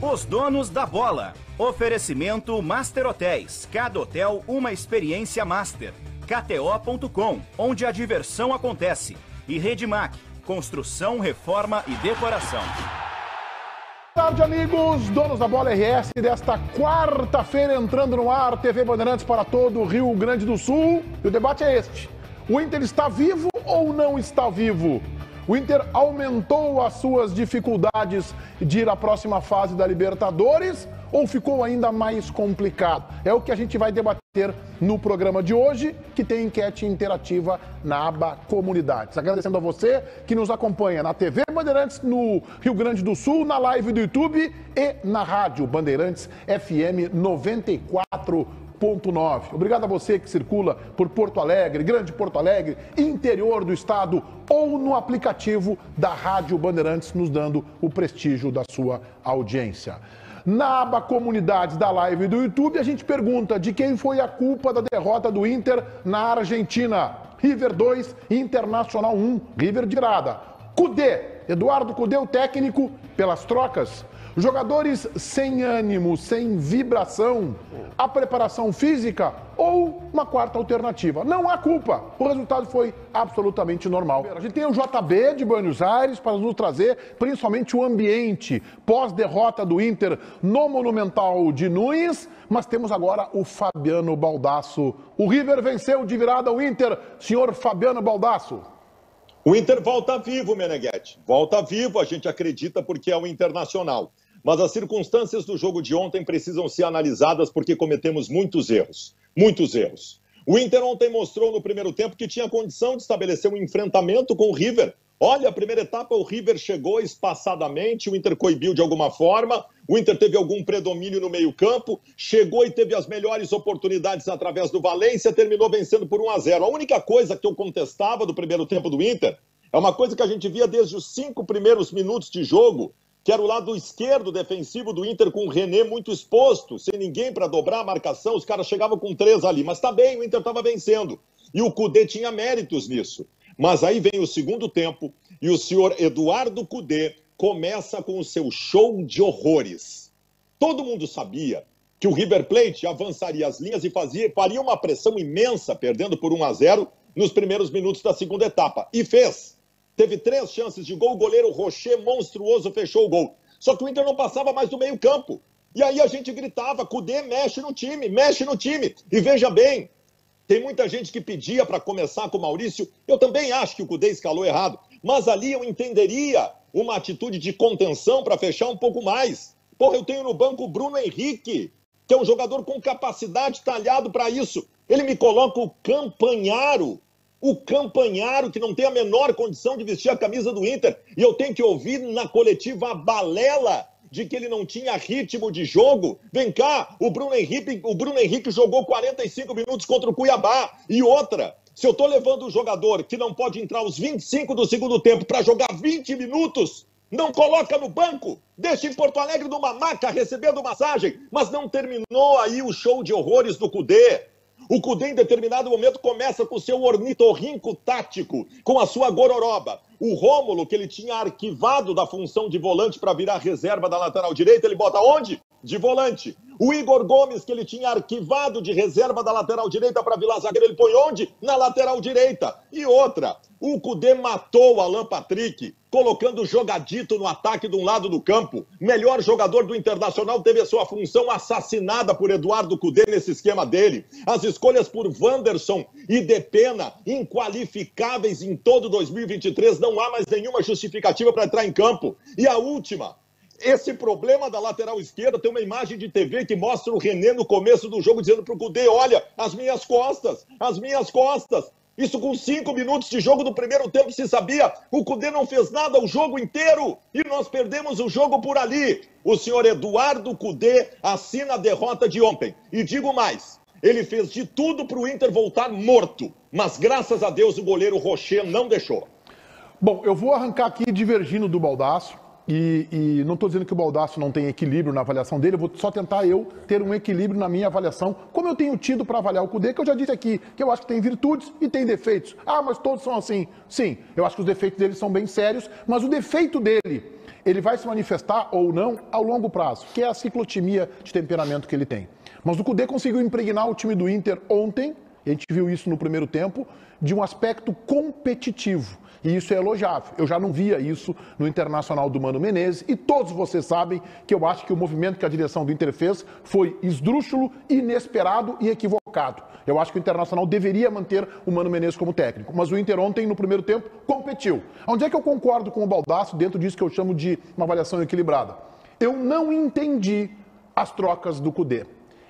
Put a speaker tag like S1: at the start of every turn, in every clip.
S1: Os donos da bola. Oferecimento Master Hotéis. Cada hotel uma experiência master. KTO.com, onde a diversão acontece. E Redmac, construção, reforma e decoração.
S2: Boa tarde, amigos, donos da bola RS desta quarta-feira, entrando no ar, TV Bandeirantes para todo o Rio Grande do Sul. E o debate é este: o Inter está vivo ou não está vivo? O Inter aumentou as suas dificuldades de ir à próxima fase da Libertadores ou ficou ainda mais complicado? É o que a gente vai debater no programa de hoje, que tem enquete interativa na aba Comunidades. Agradecendo a você que nos acompanha na TV Bandeirantes no Rio Grande do Sul, na live do YouTube e na rádio Bandeirantes FM 94.9. Obrigado a você que circula por Porto Alegre, Grande Porto Alegre, interior do estado ou no aplicativo da Rádio Bandeirantes, nos dando o prestígio da sua audiência. Na aba Comunidades da live do YouTube, a gente pergunta de quem foi a culpa da derrota do Inter na Argentina. River 2, Internacional 1, River de virada. Cudê, Eduardo Cudê, o técnico, pelas trocas. Jogadores sem ânimo, sem vibração, a preparação física ou uma quarta alternativa. Não há culpa, o resultado foi absolutamente normal. A gente tem o JB de Buenos Aires para nos trazer principalmente o ambiente pós-derrota do Inter no Monumental de Nunes, mas temos agora o Fabiano Baldasso. O River venceu de virada o Inter, senhor Fabiano Baldasso.
S3: O Inter volta vivo, Meneghetti. Volta vivo, a gente acredita, porque é o Internacional. Mas as circunstâncias do jogo de ontem precisam ser analisadas porque cometemos muitos erros. Muitos erros. O Inter ontem mostrou no primeiro tempo que tinha condição de estabelecer um enfrentamento com o River. Olha, a primeira etapa o River chegou espaçadamente, o Inter coibiu de alguma forma, o Inter teve algum predomínio no meio-campo, chegou e teve as melhores oportunidades através do Valência, terminou vencendo por 1-0. A única coisa que eu contestava do primeiro tempo do Inter é uma coisa que a gente via desde os 5 primeiros minutos de jogo, que era o lado esquerdo defensivo do Inter com o René muito exposto, sem ninguém para dobrar a marcação, os caras chegavam com 3 ali, mas tá bem, o Inter estava vencendo, e o Cudê tinha méritos nisso. Mas aí vem o segundo tempo, e o senhor Eduardo Cudê começa com o seu show de horrores. Todo mundo sabia que o River Plate avançaria as linhas e faria uma pressão imensa, perdendo por 1-0 nos primeiros minutos da segunda etapa, e fez. Teve 3 chances de gol, o goleiro Rocher, monstruoso, fechou o gol. Só que o Inter não passava mais do meio campo. E aí a gente gritava, Cudê, mexe no time, mexe no time. E veja bem, tem muita gente que pedia para começar com o Maurício. Eu também acho que o Cudê escalou errado. Mas ali eu entenderia uma atitude de contenção para fechar um pouco mais. Porra, eu tenho no banco o Bruno Henrique, que é um jogador com capacidade, talhado para isso. Ele me coloca o Campanharo que não tem a menor condição de vestir a camisa do Inter. E eu tenho que ouvir na coletiva a balela de que ele não tinha ritmo de jogo. Vem cá, o Bruno Henrique jogou 45 minutos contra o Cuiabá. E outra, se eu tô levando um jogador que não pode entrar aos 25 do segundo tempo para jogar 20 minutos, não coloca no banco, deixa em Porto Alegre numa maca recebendo massagem, mas não terminou aí o show de horrores do Cudê. O Cudê, em determinado momento, começa com o seu ornitorrinco tático, com a sua gororoba. O Rômulo, que ele tinha arquivado da função de volante para virar reserva da lateral direita, ele bota onde? De volante. O Igor Gomes, que ele tinha arquivado de reserva da lateral direita para virar zagueiro, ele põe onde? Na lateral direita. E outra, o Cudê matou o Alan Patrick, colocando o jogadito no ataque de um lado do campo. Melhor jogador do Internacional teve a sua função assassinada por Eduardo Cudê nesse esquema dele. As escolhas por Wanderson e Depena, inqualificáveis em todo 2023, não há mais nenhuma justificativa para entrar em campo. E a última, esse problema da lateral esquerda, tem uma imagem de TV que mostra o René no começo do jogo dizendo pro Cudê, olha, as minhas costas. Isso com 5 minutos de jogo do primeiro tempo se sabia. O Cudê não fez nada o jogo inteiro e nós perdemos o jogo por ali. O senhor Eduardo Cudê assina a derrota de ontem. E digo mais, ele fez de tudo para o Inter voltar morto. Mas graças a Deus o goleiro Rocher não deixou.
S2: Bom, eu vou arrancar aqui divergindo do Baldasso. E não estou dizendo que o Baldasso não tem equilíbrio na avaliação dele, eu vou só tentar eu ter um equilíbrio na minha avaliação, como eu tenho tido para avaliar o Cudê, que eu já disse aqui, que eu acho que tem virtudes e tem defeitos. Ah, mas todos são assim. Sim, eu acho que os defeitos dele são bem sérios, mas o defeito dele ele vai se manifestar ou não ao longo prazo, que é a ciclotimia de temperamento que ele tem. Mas o Kudê conseguiu impregnar o time do Inter ontem, a gente viu isso no primeiro tempo, de um aspecto competitivo. E isso é elogiável. Eu já não via isso no Internacional do Mano Menezes e todos vocês sabem que eu acho que o movimento que a direção do Inter fez foi esdrúxulo, inesperado e equivocado. Eu acho que o Internacional deveria manter o Mano Menezes como técnico, mas o Inter ontem, no primeiro tempo, competiu. Onde é que eu concordo com o Baldasso dentro disso que eu chamo de uma avaliação equilibrada? Eu não entendi as trocas do Kudê.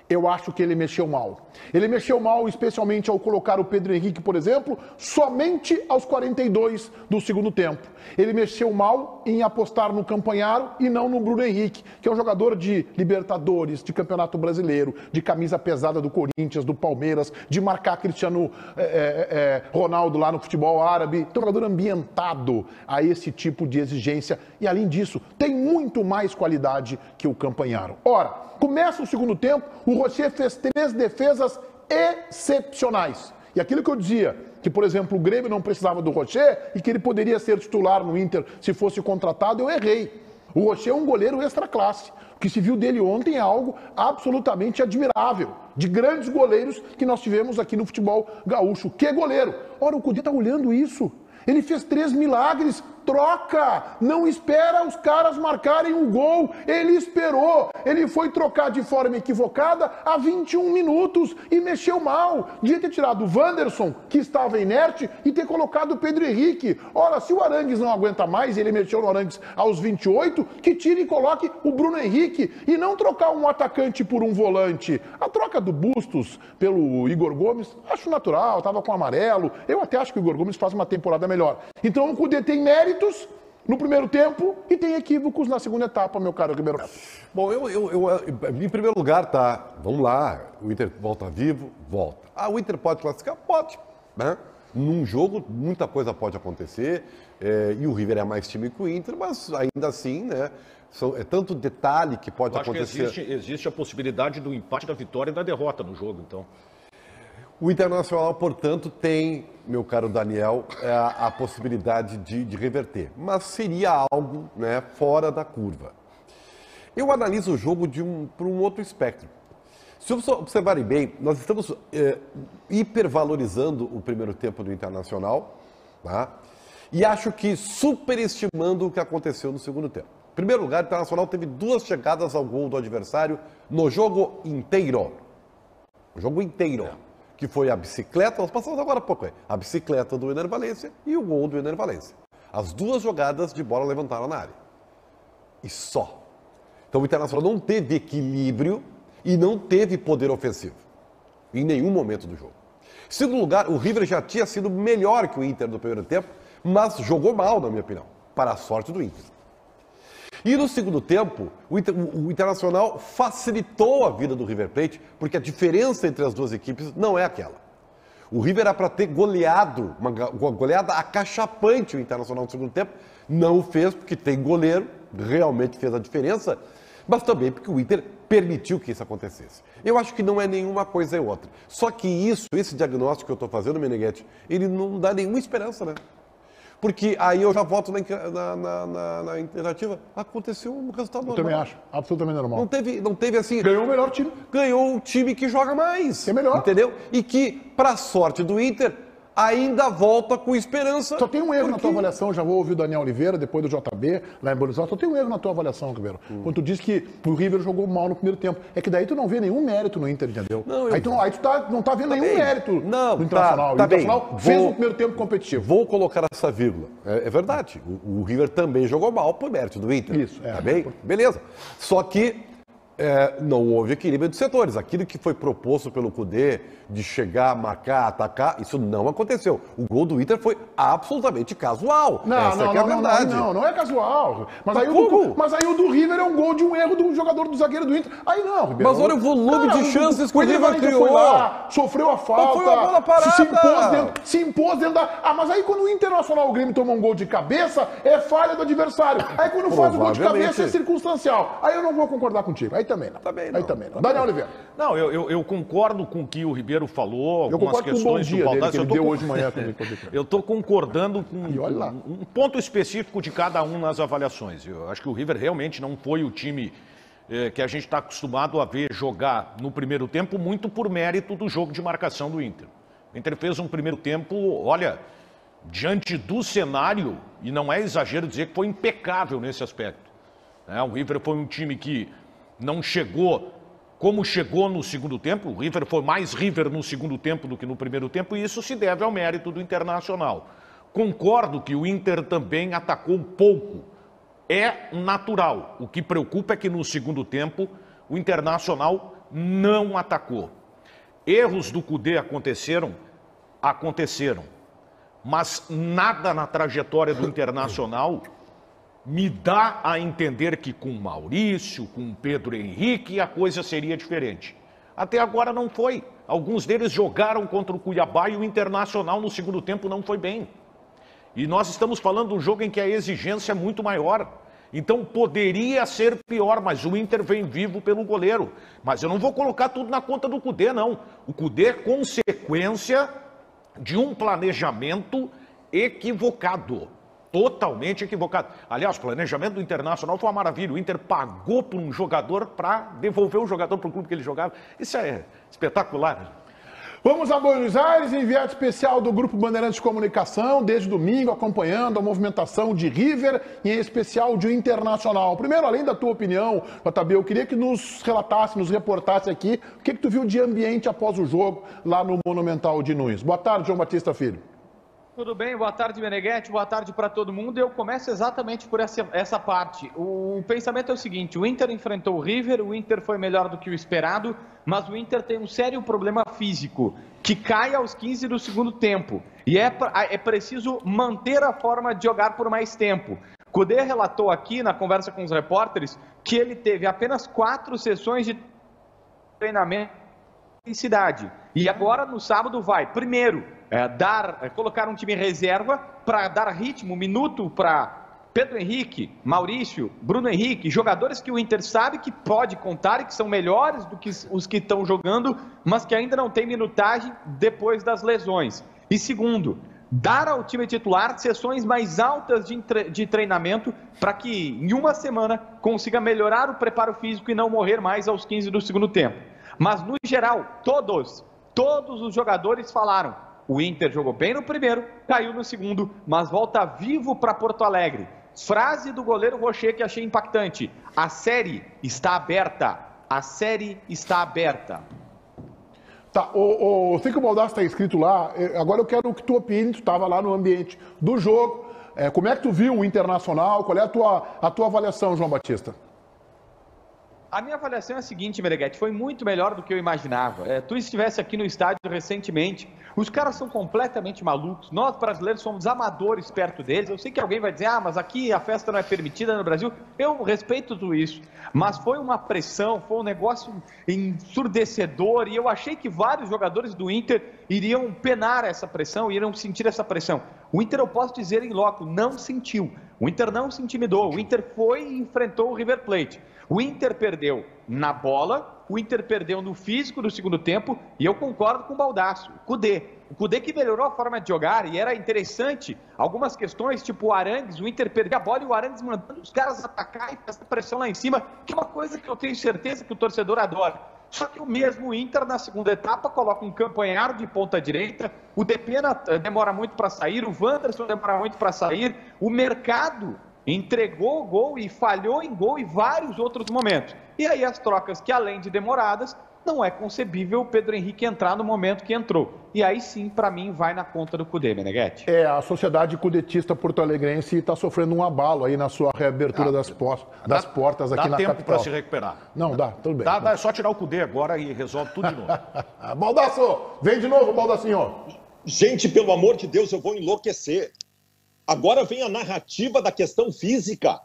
S2: Eu acho que ele mexeu mal. Ele mexeu mal especialmente ao colocar o Pedro Henrique, por exemplo, somente aos 42 do segundo tempo. Ele mexeu mal em apostar no Campanharo e não no Bruno Henrique, que é um jogador de Libertadores, de Campeonato Brasileiro, de camisa pesada do Corinthians, do Palmeiras, de marcar Cristiano Ronaldo lá no futebol árabe. Então, um jogador ambientado a esse tipo de exigência. E, além disso, tem muito mais qualidade que o Campanharo. Ora, começa o segundo tempo, o Rocher fez 3 defesas excepcionais. E aquilo que eu dizia, que, por exemplo, o Grêmio não precisava do Rocher e que ele poderia ser titular no Inter se fosse contratado, eu errei. O Rocher é um goleiro extra classe. O que se viu dele ontem é algo absolutamente admirável. De grandes goleiros que nós tivemos aqui no futebol gaúcho. Que goleiro! Ora, o Kudê está olhando isso. Ele fez 3 milagres. Troca! Não espera os caras marcarem o gol. Ele esperou. Ele foi trocar de forma equivocada há 21 minutos e mexeu mal. Devia ter tirado o Wanderson, que estava inerte, e ter colocado o Pedro Henrique. Ora, se o Arangues não aguenta mais, e ele mexeu no Arangues aos 28, que tire e coloque o Bruno Henrique. E não trocar um atacante por um volante. A troca do Bustos pelo Igor Gomes, acho natural, estava com amarelo. Eu até acho que o Igor Gomes faz uma temporada melhor. Então o Kudê tem méritos no primeiro tempo e tem equívocos na segunda etapa, meu caro Ribeiro Neto.
S4: Bom, em primeiro lugar, tá, vamos lá, o Inter volta vivo, volta. Ah, o Inter pode classificar? Pode, né? Num jogo, muita coisa pode acontecer, e o River é mais time que o Inter, mas ainda assim, né, é tanto detalhe que pode acontecer.
S5: Que existe a possibilidade do empate, da vitória e da derrota no jogo, então.
S4: O Internacional, portanto, tem, meu caro Daniel, a possibilidade de reverter. Mas seria algo, né, fora da curva. Eu analiso o jogo por um outro espectro. Se observarem bem, nós estamos hipervalorizando o primeiro tempo do Internacional, tá? E acho que superestimando o que aconteceu no segundo tempo. Em primeiro lugar, o Internacional teve 2 chegadas ao gol do adversário no jogo inteiro. O jogo inteiro. Que foi a bicicleta, nós passamos agora há pouco, a bicicleta do Ener Valencia e o gol do Ener Valencia. As 2 jogadas de bola levantaram na área. E só. Então o Internacional não teve equilíbrio e não teve poder ofensivo. Em nenhum momento do jogo. Em segundo lugar, o River já tinha sido melhor que o Inter no primeiro tempo, mas jogou mal, na minha opinião, para a sorte do Inter. E no segundo tempo, o Internacional facilitou a vida do River Plate, porque a diferença entre as 2 equipes não é aquela. O River era para ter goleado, uma goleada acachapante o Internacional no segundo tempo, não o fez porque tem goleiro, realmente fez a diferença, mas também porque o Inter permitiu que isso acontecesse. Eu acho que não é nenhuma coisa e outra. Só que esse diagnóstico que eu estou fazendo, Meneghetti, ele não dá nenhuma esperança, né? Porque aí eu já voto na alternativa. Aconteceu um resultado normal.
S2: Eu também acho. Absolutamente normal.
S4: Não teve assim...
S2: Ganhou o melhor time.
S4: Ganhou o time que joga mais.
S2: É melhor.
S4: Entendeu? E que, para sorte do Inter, ainda volta com esperança.
S2: Só tem um erro na tua avaliação, já vou ouvir o Daniel Oliveira, depois do JB, lá em Buenos Aires. Só tem um erro na tua avaliação, Ribeiro. Quando tu diz que o River jogou mal no primeiro tempo. É que daí tu não vê nenhum mérito no Inter, entendeu?
S4: Não,
S2: aí tu não tá vendo nenhum mérito no Internacional.
S4: Tá
S2: o Internacional fez um primeiro tempo competitivo.
S4: Vou colocar essa vírgula. É verdade. O River também jogou mal por mérito do Inter.
S2: Isso,
S4: Tá bem? Beleza. Só que não houve equilíbrio de setores. Aquilo que foi proposto pelo Kudê de chegar, marcar, atacar, isso não aconteceu. O gol do Inter foi absolutamente casual. Essa é a verdade.
S2: Não é casual. Mas aí
S4: como?
S2: Mas aí o do River é um gol de um erro do jogador do zagueiro do Inter. Aí não, Ribeiro.
S4: Mas olha o volume de chances que o River criou.
S2: Foi lá, sofreu a falta.
S4: Foi uma bola parada.
S2: Se impôs dentro da... Ah, mas aí quando o Internacional, o Grêmio toma um gol de cabeça, é falha do adversário. Aí quando faz o gol de cabeça é circunstancial. Aí eu não vou concordar contigo. Aí também não. Aí também não. Daniel Oliveira.
S5: Não, eu concordo com o que o Ribeiro falou,
S2: eu
S5: algumas
S2: questões com o bom dia
S5: do Baldassi.
S2: que ele deu hoje de manhã.
S5: Eu estou concordando com um ponto específico de cada um nas avaliações. Eu acho que o River realmente não foi o time que a gente está acostumado a ver jogar no primeiro tempo, muito por mérito do jogo de marcação do Inter. O Inter fez um primeiro tempo, olha, diante do cenário, e não é exagero dizer que foi impecável nesse aspecto. O River foi um time que não chegou como chegou no segundo tempo. O River foi mais River no segundo tempo do que no primeiro tempo, e isso se deve ao mérito do Internacional. Concordo que o Inter também atacou pouco. É natural. O que preocupa é que no segundo tempo o Internacional não atacou. Erros do Kudê aconteceram, mas nada na trajetória do Internacional me dá a entender que com Maurício, com Pedro Henrique, a coisa seria diferente. Até agora não foi. Alguns deles jogaram contra o Cuiabá e o Internacional no segundo tempo não foi bem. E nós estamos falando de um jogo em que a exigência é muito maior. Então poderia ser pior, mas o Inter vem vivo pelo goleiro. Mas eu não vou colocar tudo na conta do Kudê, não. O Kudê é consequência de um planejamento equivocado. Totalmente equivocado. Aliás, o planejamento do Internacional foi uma maravilha. O Inter pagou por um jogador para devolver o jogador para o clube que ele jogava. Isso é espetacular.
S2: Vamos a Buenos Aires, enviado especial do Grupo Bandeirantes de Comunicação, desde domingo, acompanhando a movimentação de River e em especial de Internacional. Primeiro, além da tua opinião, JB, eu queria que nos relatasse, nos reportasse aqui o que tu viu de ambiente após o jogo lá no Monumental de Nunes. Boa tarde, João Batista Filho.
S6: Tudo bem, boa tarde, Meneghetti, boa tarde para todo mundo. Eu começo exatamente por essa parte. O pensamento é o seguinte: o Inter enfrentou o River, o Inter foi melhor do que o esperado, mas o Inter tem um sério problema físico, que cai aos 15 do segundo tempo. E é preciso manter a forma de jogar por mais tempo. Kudê relatou aqui, na conversa com os repórteres, que ele teve apenas 4 sessões de treinamento em cidade. E agora, no sábado, vai, primeiro, colocar um time reserva para dar ritmo, minuto para Pedro Henrique, Maurício, Bruno Henrique, jogadores que o Inter sabe que pode contar e que são melhores do que os que estão jogando, mas que ainda não tem minutagem depois das lesões. E segundo, dar ao time titular sessões mais altas de treinamento para que em uma semana consiga melhorar o preparo físico e não morrer mais aos 15 do segundo tempo. Mas no geral, todos os jogadores falaram: o Inter jogou bem no primeiro, caiu no segundo, mas volta vivo para Porto Alegre. Frase do goleiro Rocher que achei impactante: a série está aberta, a série está aberta.
S2: Tá, eu sei que o Baldassi está escrito lá, agora eu quero que tu opine, tu estava lá no ambiente do jogo, como é que tu viu o Internacional, qual é a tua avaliação, João Batista?
S6: A minha avaliação é a seguinte, Meneghetti, foi muito melhor do que eu imaginava. Tu estivesse aqui no estádio recentemente, os caras são completamente malucos, nós brasileiros somos amadores perto deles. Eu sei que alguém vai dizer: mas aqui a festa não é permitida no Brasil. Eu respeito tudo isso, mas foi uma pressão, foi um negócio ensurdecedor, e eu achei que vários jogadores do Inter iriam penar essa pressão, iriam sentir essa pressão. O Inter, eu posso dizer em loco, não sentiu. O Inter não se intimidou, o Inter foi e enfrentou o River Plate. O Inter perdeu na bola, o Inter perdeu no físico do segundo tempo, e eu concordo com o Baldassi, o Kudê que melhorou a forma de jogar, e era interessante algumas questões, tipo o Arangues, o Inter perdeu a bola e o Arangues mandando os caras atacar e essa pressão lá em cima, que é uma coisa que eu tenho certeza que o torcedor adora. Só que o mesmo Inter, na segunda etapa, coloca um Campanharo de ponta direita, o Depena demora muito para sair, o Wanderson demora muito para sair, o Mercado entregou o gol e falhou em gol em vários outros momentos. E aí as trocas que, além de demoradas, não é concebível o Pedro Henrique entrar no momento que entrou. E aí sim, para mim, vai na conta do Kudê, Meneghetti.
S2: A sociedade cudetista porto-alegrense está sofrendo um abalo aí na sua reabertura das portas aqui na capital.
S5: Dá tempo para se recuperar.
S2: Não, dá, tudo bem.
S5: Dá, é só tirar o Kudê agora e resolve tudo de novo.
S2: Baldasso, vem de novo, Baldassinho.
S3: Gente, pelo amor de Deus, eu vou enlouquecer. Agora vem a narrativa da questão física.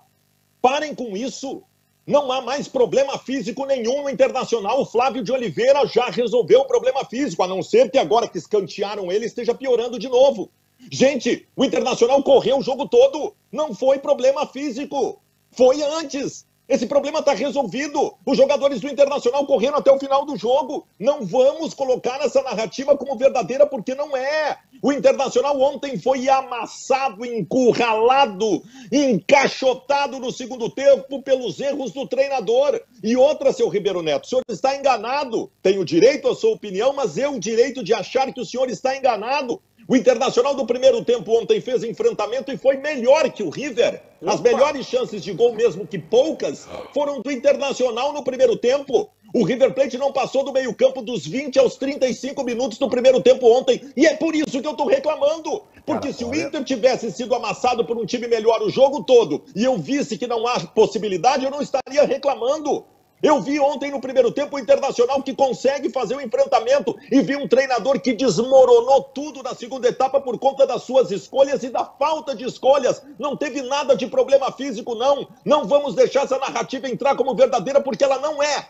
S3: Parem com isso. Não há mais problema físico nenhum no Internacional. O Flávio de Oliveira já resolveu o problema físico, a não ser que agora que escantearam ele esteja piorando de novo. Gente, o Internacional correu o jogo todo. Não foi problema físico. Foi antes. Esse problema está resolvido. Os jogadores do Internacional correram até o final do jogo. Não vamos colocar essa narrativa como verdadeira, porque não é. O Internacional ontem foi amassado, encurralado, encaixotado no segundo tempo pelos erros do treinador. E outra, seu Ribeiro Neto, o senhor está enganado. Tenho direito à sua opinião, mas eu o direito de achar que o senhor está enganado. O Internacional do primeiro tempo ontem fez enfrentamento e foi melhor que o River. As melhores chances de gol, mesmo que poucas, foram do Internacional no primeiro tempo. O River Plate não passou do meio-campo dos 20 aos 35 minutos do primeiro tempo ontem. E é por isso que eu estou reclamando. Porque se o Inter tivesse sido amassado por um time melhor o jogo todo e eu visse que não há possibilidade, eu não estaria reclamando. Eu vi ontem no primeiro tempo o Internacional que consegue fazer o enfrentamento e vi um treinador que desmoronou tudo na segunda etapa por conta das suas escolhas e da falta de escolhas. Não teve nada de problema físico, não. Não vamos deixar essa narrativa entrar como verdadeira, porque ela não é.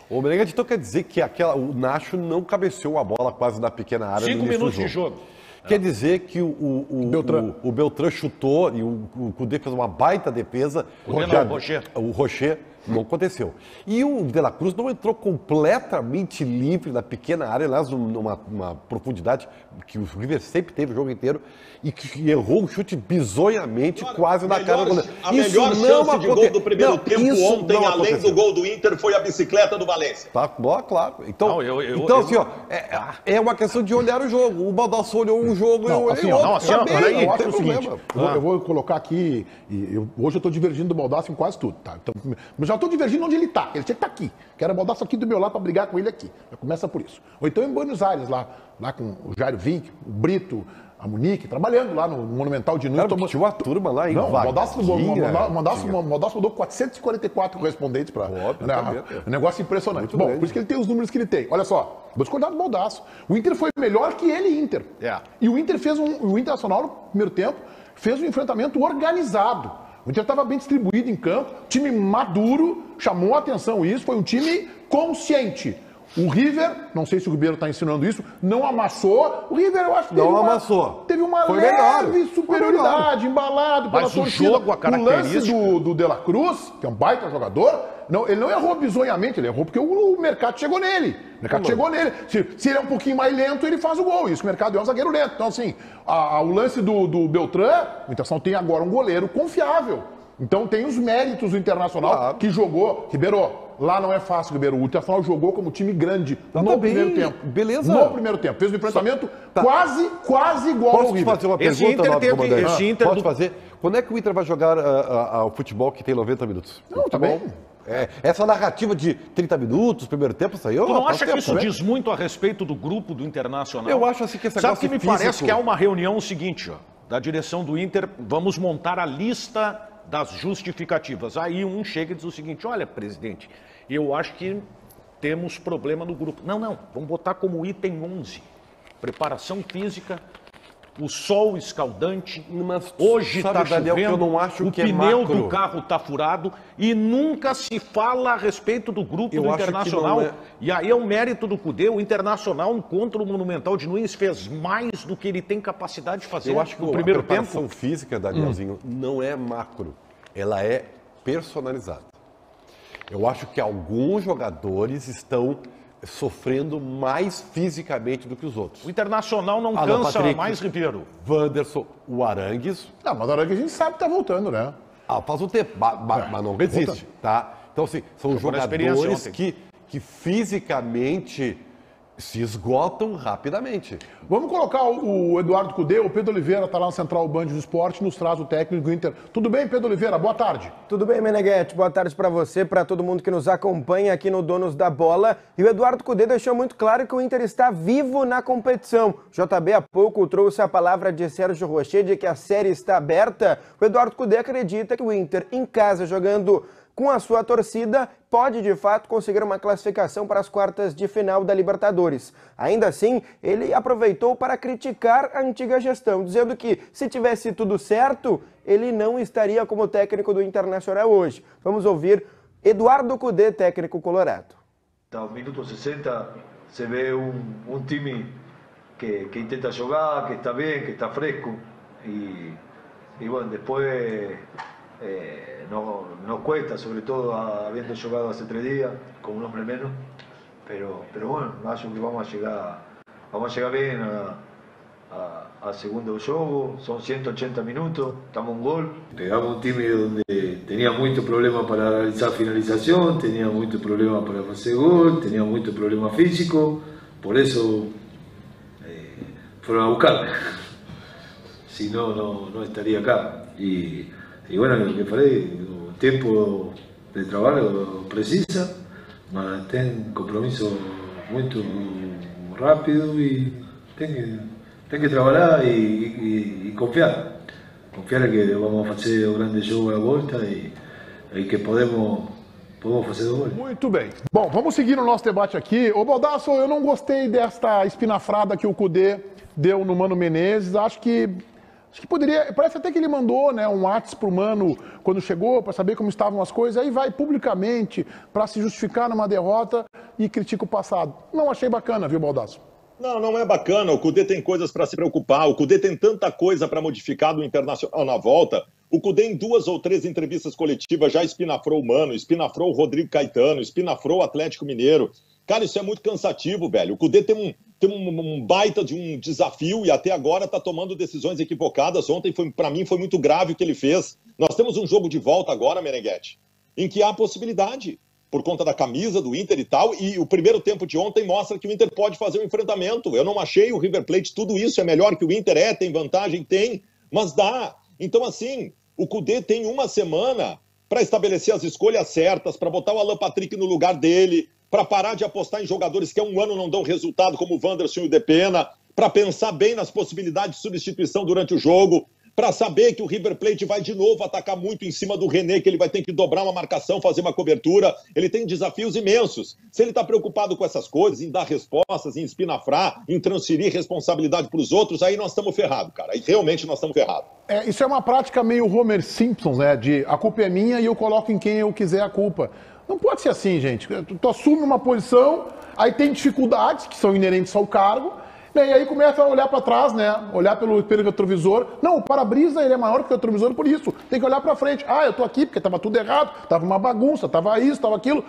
S4: Ô, Meneghete, então quer dizer que o Nacho não cabeceou a bola quase na pequena área.
S5: 5 minutos de jogo.
S4: Quer dizer que o Beltrán chutou e o Cudê fez uma baita defesa. O Rocher não aconteceu. E o De La Cruz não entrou completamente livre na pequena área, aliás, numa profundidade que o River sempre teve o jogo inteiro, e que errou o chute bizonhamente quase na cara do goleiro.
S3: A melhor chance de gol do primeiro tempo ontem, além do gol do Inter, foi a bicicleta do Valência.
S4: Tá, claro. Então, assim, ó, é uma questão de olhar o jogo. O Baldassi olhou um jogo e eu olhei outro.
S2: Eu acho o seguinte, eu vou colocar aqui, hoje eu estou divergindo do Baldassi em quase tudo, tá? Então, eu já estou divergindo onde ele está. Ele tinha que estar aqui. Quero o Baldassi aqui do meu lado para brigar com ele aqui. Já começa por isso. Ou então em Buenos Aires, lá com o Jairo Vink, o Brito, a Munique, trabalhando lá no Monumental de Nunes.
S4: Tinha uma turma lá em
S2: Não, o Baldassi mandou 444 correspondentes para... Um negócio impressionante. Muito bom, por isso que ele tem os números que ele tem. Olha só, vou discordar do Baldassi. O Inter foi melhor que ele, Inter. E o Inter o Internacional, no primeiro tempo, fez um enfrentamento organizado. O Inter estava bem distribuído em campo, time maduro, chamou a atenção isso, foi um time consciente. O River, não sei se o Ribeiro está ensinando isso, não amassou. O River, eu acho que teve uma leve superioridade, embalado pela torcida.
S5: Jogo, a característica...
S2: O lance do De La Cruz, que é um baita jogador, ele não errou bizonhamente, ele errou porque o mercado chegou nele. Se ele é um pouquinho mais lento, ele faz o gol. Isso, o mercado é um zagueiro lento. Então, assim, o lance do Beltrán, o Internacional tem agora um goleiro confiável. Então tem os méritos do Internacional que jogou. Ribeiro, lá não é fácil, Ribeiro. O Internacional jogou como time grande no primeiro tempo.
S4: Beleza.
S2: No primeiro tempo. Fez um enfrentamento quase igual ao River.
S4: Posso fazer uma pergunta, Pode fazer. Quando é que o Inter vai jogar o futebol que tem 90 minutos?
S2: Não, tá bem.
S4: Essa narrativa de 30 minutos, primeiro tempo, saiu.
S5: Tu não acha que isso diz muito a respeito do grupo do Internacional?
S4: Eu acho assim que esse
S5: negócio físico... Sabe que me parece que há uma reunião seguinte, da direção do Inter, vamos montar a lista das justificativas. Aí um chega e diz o seguinte: olha, presidente, eu acho que temos problema no grupo. Não, vamos botar como item 11. Preparação física, o sol escaldante,
S4: mas
S5: hoje está chovendo,
S4: eu não acho
S5: o
S4: que
S5: pneu do carro está furado e nunca se fala a respeito do grupo do Internacional. E aí é o mérito do Cudê. O Internacional contra o Monumental de Nunes fez mais do que ele tem capacidade de fazer.
S4: Eu acho que
S5: no primeiro tempo.
S4: A preparação física, Danielzinho, não é macro, ela é personalizada. Eu acho que alguns jogadores estão sofrendo mais fisicamente do que os outros.
S5: O Internacional não cansa mais, Ribeiro.
S4: Wanderson, o Arangues.
S2: Não, mas o Arangues a gente sabe que tá voltando, né?
S4: Faz um tempo, mas não resiste, tá? Então, assim, são jogadores que fisicamente se esgotam rapidamente.
S2: Vamos colocar o Eduardo Cudê, o Pedro Oliveira está lá na Central Band do Esporte, nos traz o técnico do Inter. Tudo bem, Pedro Oliveira? Boa tarde.
S7: Tudo bem, Meneghete. Boa tarde para você, para todo mundo que nos acompanha aqui no Donos da Bola. E o Eduardo Cudê deixou muito claro que o Inter está vivo na competição. O JB há pouco trouxe a palavra de Sérgio Rocher de que a série está aberta. O Eduardo Cudê acredita que o Inter, em casa, jogando com a sua torcida, pode de fato conseguir uma classificação para as quartas de final da Libertadores. Ainda assim, ele aproveitou para criticar a antiga gestão, dizendo que se tivesse tudo certo, ele não estaria como técnico do Internacional hoje. Vamos ouvir Eduardo Cudê, técnico colorado.
S8: Ao minuto 60 se vê um time que intenta jogar, que está bem, que está fresco. Y bueno, después nos cuesta, sobre todo habiendo jugado hace 3 días, con un hombre menos. Pero bueno, acho que vamos a llegar bien a segundo jogo. Son 180 minutos, estamos un gol. Pegamos un time donde tenía mucho problema para realizar finalización, tenía mucho problema para hacer gol, tenía mucho problema físico. Por eso fueron a buscarme. Si no, no estaría acá. Y bueno, lo que falei, o tempo de trabalho precisa, mas tem compromisso muito rápido e tem que trabalhar e confiar. Confiar que vamos fazer um grande jogo à volta e que podemos fazer o gol.
S2: Muito bem. Bom, vamos seguir no nosso debate aqui. Ô Baldasso, eu não gostei desta espinafrada que o Cudê deu no Mano Menezes. Acho que poderia, parece até que ele mandou, né, um WhatsApp pro Mano quando chegou, para saber como estavam as coisas, aí vai publicamente para se justificar numa derrota e critica o passado. Não achei bacana, viu, Baldasso?
S3: Não é bacana. O Cudê tem coisas para se preocupar. O Cudê tem tanta coisa para modificar do Internacional na volta. O Cudê, em 2 ou 3 entrevistas coletivas, já espinafrou o Mano, espinafrou o Rodrigo Caetano, espinafrou o Atlético Mineiro. Cara, isso é muito cansativo, velho. O Cudê tem um baita de um desafio e até agora está tomando decisões equivocadas. Ontem, para mim, foi muito grave o que ele fez. Nós temos um jogo de volta agora, Meneghetti, em que há possibilidade, por conta da camisa do Inter e tal, e o primeiro tempo de ontem mostra que o Inter pode fazer um enfrentamento. Eu não achei o River Plate tudo isso, é melhor que o Inter, tem vantagem, tem, mas dá. Então, assim, o Cudê tem 1 semana para estabelecer as escolhas certas, para botar o Alan Patrick no lugar dele, para parar de apostar em jogadores que há 1 ano não dão resultado, como o Wanderson e o Depena, para pensar bem nas possibilidades de substituição durante o jogo, para saber que o River Plate vai de novo atacar muito em cima do René, que ele vai ter que dobrar uma marcação, fazer uma cobertura. Ele tem desafios imensos. Se ele está preocupado com essas coisas, em dar respostas, em espinafrar, em transferir responsabilidade para os outros, aí nós estamos ferrados, cara. Aí realmente nós estamos ferrados.
S2: Isso é uma prática meio Homer Simpson, né? De a culpa é minha e eu coloco em quem eu quiser a culpa. Não pode ser assim, gente. Tu assume uma posição, aí tem dificuldades que são inerentes ao cargo, né? E aí começa a olhar para trás, né? Olhar pelo retrovisor. Não, o para-brisa ele é maior que o retrovisor, por isso. Tem que olhar para frente. Ah, eu tô aqui porque estava tudo errado, estava uma bagunça, estava isso, estava aquilo.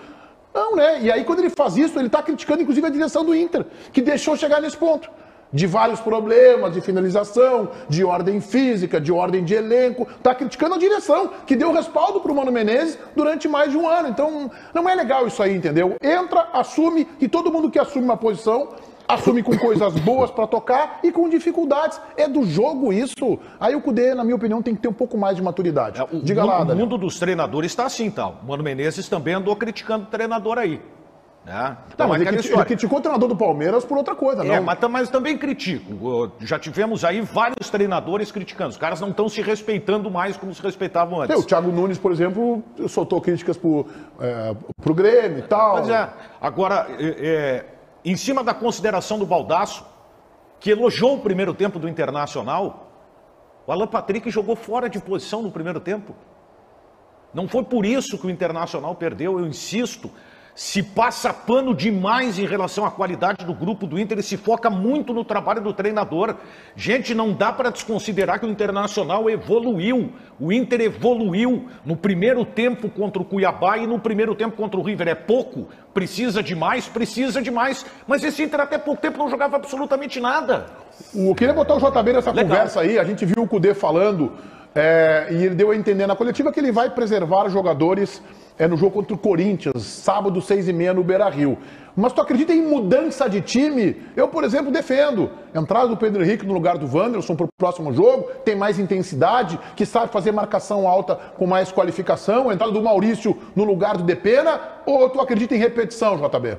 S2: Não, né? E aí quando ele faz isso, ele está criticando inclusive a direção do Inter, que deixou chegar nesse ponto. De vários problemas, de finalização, de ordem física, de ordem de elenco. Está criticando a direção, que deu respaldo para o Mano Menezes durante mais de 1 ano. Então, não é legal isso aí, entendeu? Entra, assume, e todo mundo que assume uma posição, assume com coisas boas para tocar e com dificuldades. É do jogo isso. Aí o Cudê, na minha opinião, tem que ter um pouco mais de maturidade. Diga lá,
S5: o mundo dos treinadores está assim, tal. O Mano Menezes também andou criticando o treinador aí. Então,
S2: não, mas ele criticou o treinador do Palmeiras por outra coisa, não?
S5: Mas também critico. Já tivemos aí vários treinadores criticando. Os caras não estão se respeitando mais como se respeitavam antes.
S2: O Thiago Nunes, por exemplo, soltou críticas pro Grêmio e tal.
S5: Pois é. Agora, em cima da consideração do Baldasso, que elogiou o primeiro tempo do Internacional, o Alan Patrick jogou fora de posição no primeiro tempo. Não foi por isso que o Internacional perdeu, eu insisto. Se passa pano demais em relação à qualidade do grupo do Inter e se foca muito no trabalho do treinador. Gente, não dá para desconsiderar que o Internacional evoluiu. O Inter evoluiu no primeiro tempo contra o Cuiabá e no primeiro tempo contra o River. É pouco, precisa de mais. Mas esse Inter até pouco tempo não jogava absolutamente nada.
S2: Eu queria botar o JB nessa conversa aí. A gente viu o Cudê falando e ele deu a entender na coletiva que ele vai preservar jogadores no jogo contra o Corinthians, sábado, 6h30 no Beira-Rio. Mas tu acredita em mudança de time? Eu, por exemplo, defendo. Entrada do Pedro Henrique no lugar do Wanderson para o próximo jogo, tem mais intensidade, que sabe fazer marcação alta com mais qualificação. Entrada do Maurício no lugar do Depena, ou tu acredita em repetição, JB?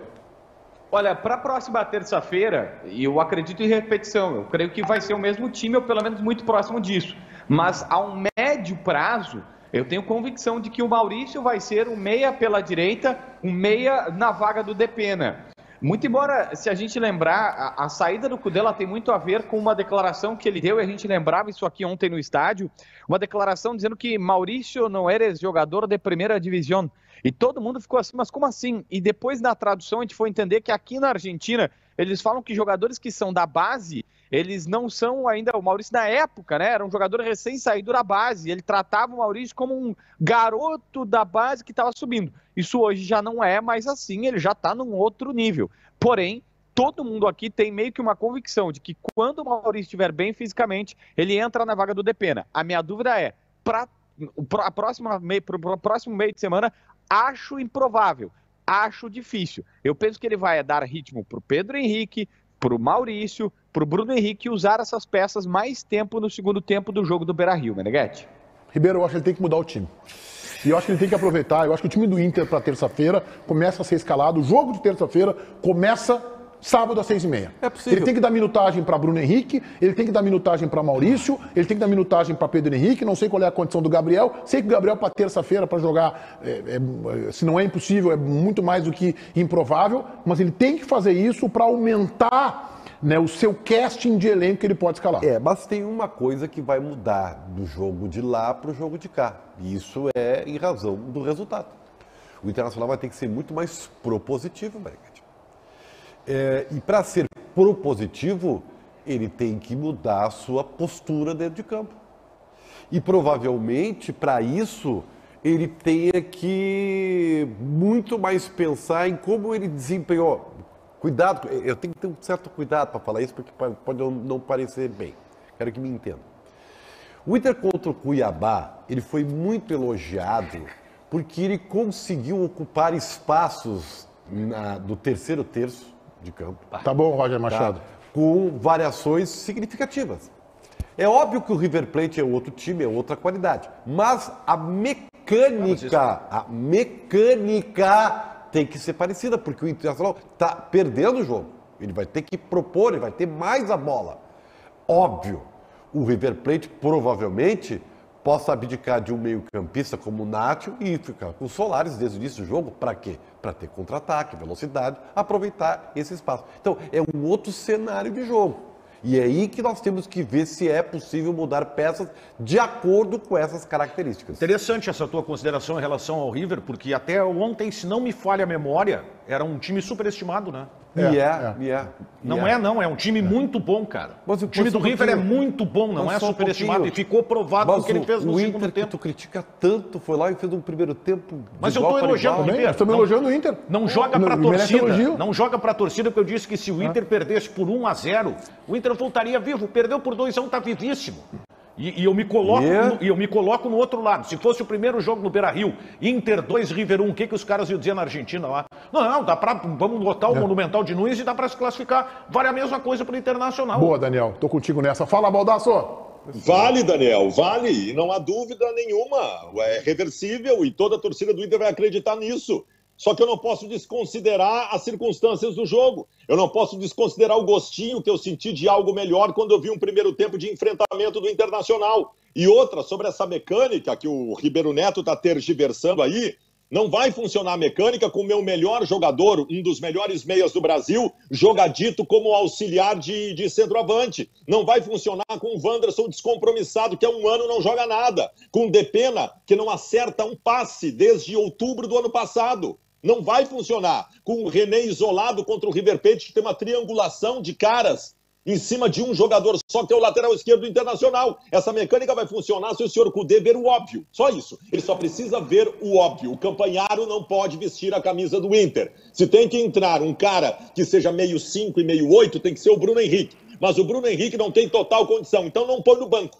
S6: Olha, para a próxima terça-feira, eu acredito em repetição. Eu creio que vai ser o mesmo time, ou pelo menos muito próximo disso. Mas a um médio prazo, eu tenho convicção de que o Maurício vai ser um meia pela direita, um meia na vaga do Depena. Muito embora, se a gente lembrar, a saída do Kudê, ela tem muito a ver com uma declaração que ele deu, e a gente lembrava isso aqui ontem no estádio, uma declaração dizendo que Maurício não era jogador de primeira divisão. E todo mundo ficou assim, mas como assim? E depois na tradução a gente foi entender que aqui na Argentina, eles falam que jogadores que são da base, eles não são ainda, o Maurício na época, né, era um jogador recém-saído da base, ele tratava o Maurício como um garoto da base que estava subindo. Isso hoje já não é mais assim, ele já está num outro nível. Porém, todo mundo aqui tem meio que uma convicção de que quando o Maurício estiver bem fisicamente, ele entra na vaga do Depena. A minha dúvida é, para o próximo meio de semana, acho improvável, acho difícil. Eu penso que ele vai dar ritmo para o Pedro Henrique, para o Maurício, para o Bruno Henrique usar essas peças mais tempo no segundo tempo do jogo do Beira-Rio, Meneghetti.
S2: Ribeiro, eu acho que ele tem que mudar o time. E eu acho que ele tem que aproveitar. Eu acho que o time do Inter para terça-feira começa a ser escalado. O jogo de terça-feira começa sábado às 6h30.
S4: É possível.
S2: Ele tem que dar minutagem para Bruno Henrique, ele tem que dar minutagem para Maurício, ele tem que dar minutagem para Pedro Henrique. Não sei qual é a condição do Gabriel. Sei que o Gabriel para terça-feira para jogar, se não é impossível, é muito mais do que improvável. Mas ele tem que fazer isso para aumentar, né, o seu casting de elenco que ele pode escalar.
S4: Mas tem uma coisa que vai mudar do jogo de lá para o jogo de cá. E isso é em razão do resultado. O Internacional vai ter que ser muito mais propositivo, Meneghetti. E para ser propositivo, ele tem que mudar a sua postura dentro de campo. E provavelmente, para isso, ele tenha que muito mais pensar em como ele desempenhou. Cuidado, eu tenho que ter um certo cuidado para falar isso, porque pode não parecer bem. Quero que me entendam. O Inter contra o Cuiabá, ele foi muito elogiado porque ele conseguiu ocupar espaços do terceiro terço de campo.
S2: Tá bom, Roger Machado.
S4: Com variações significativas. É óbvio que o River Plate é outro time, é outra qualidade. Mas a mecânica tem que ser parecida, porque o Internacional está perdendo o jogo. Ele vai ter que propor, ele vai ter mais a bola. Óbvio, o River Plate provavelmente possa abdicar de um meio-campista como o Nacho e ficar com o Solares desde o início do jogo. Para quê? Para ter contra-ataque, velocidade, aproveitar esse espaço. Então, é um outro cenário de jogo. E é aí que nós temos que ver se é possível mudar peças de acordo com essas características.
S5: Interessante essa tua consideração em relação ao River, porque até ontem, se não me falha a memória, era um time superestimado, né? Não é um time muito bom, cara. Mas o time do River é muito bom, não é superestimado. E ficou provado o que ele fez no segundo tempo.
S4: O Inter que tu critica tanto, foi lá e fez um primeiro tempo.
S5: Mas eu estou elogiando o Inter.
S2: Estou elogiando o Inter.
S5: Não joga pra torcida. Não joga pra torcida, porque eu disse que se o Inter perdesse por 1-0, o Inter voltaria vivo. Perdeu por 2-1, tá vivíssimo. E eu me coloco no outro lado. Se fosse o primeiro jogo no Beira-Rio, Inter 2, River 1, o que os caras iam dizer na Argentina lá? Não, vamos lotar o Monumental de Nunes e dá para se classificar. Vale a mesma coisa para o Internacional.
S2: Boa, Daniel. Tô contigo nessa. Fala, Baldasso.
S3: Vale, Daniel, vale. E não há dúvida nenhuma. É reversível e toda a torcida do Inter vai acreditar nisso. Só que eu não posso desconsiderar as circunstâncias do jogo. Eu não posso desconsiderar o gostinho que eu senti de algo melhor quando eu vi um primeiro tempo de enfrentamento do Internacional. E outra, sobre essa mecânica que o Ribeiro Neto está tergiversando aí, não vai funcionar a mecânica com o meu melhor jogador, um dos melhores meias do Brasil, jogadito como auxiliar de centroavante. Não vai funcionar com o Wanderson descompromissado, que há um ano não joga nada. Com o Depena, que não acerta um passe desde outubro do ano passado. Não vai funcionar com o René isolado contra o River Plate, que tem uma triangulação de caras em cima de um jogador só, que é o lateral esquerdo do Internacional. Essa mecânica vai funcionar se o senhor Kudê ver o óbvio. Só isso. Ele só precisa ver o óbvio. O Campanharo não pode vestir a camisa do Inter. Se tem que entrar um cara que seja meio 5 e meio 8, tem que ser o Bruno Henrique. Mas o Bruno Henrique não tem total condição, então não põe no banco.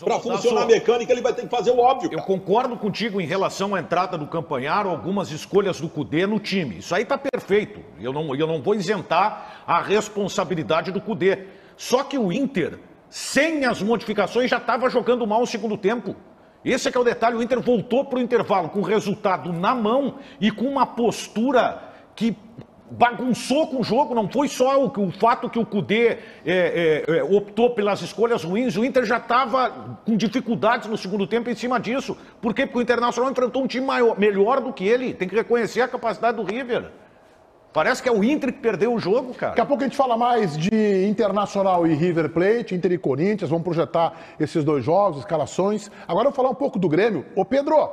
S3: Para funcionar a mecânica, ele vai ter que fazer o óbvio.
S5: Eu concordo contigo em relação à entrada do Campanharo, algumas escolhas do Kudê no time. Isso aí tá perfeito. Eu não vou isentar a responsabilidade do Kudê. Só que o Inter, sem as modificações, já estava jogando mal o segundo tempo. Esse é que é o detalhe. O Inter voltou para o intervalo com o resultado na mão e com uma postura que bagunçou com o jogo. Não foi só o fato que o Kudê optou pelas escolhas ruins. O Inter já estava com dificuldades no segundo tempo em cima disso. Por quê? Porque o Internacional enfrentou um time melhor do que ele. Tem que reconhecer a capacidade do River. Parece que é o Inter que perdeu o jogo, cara.
S2: Daqui a pouco a gente fala mais de Internacional e River Plate, Inter e Corinthians, vamos projetar esses dois jogos, escalações. Agora eu vou falar um pouco do Grêmio. Ô Pedro,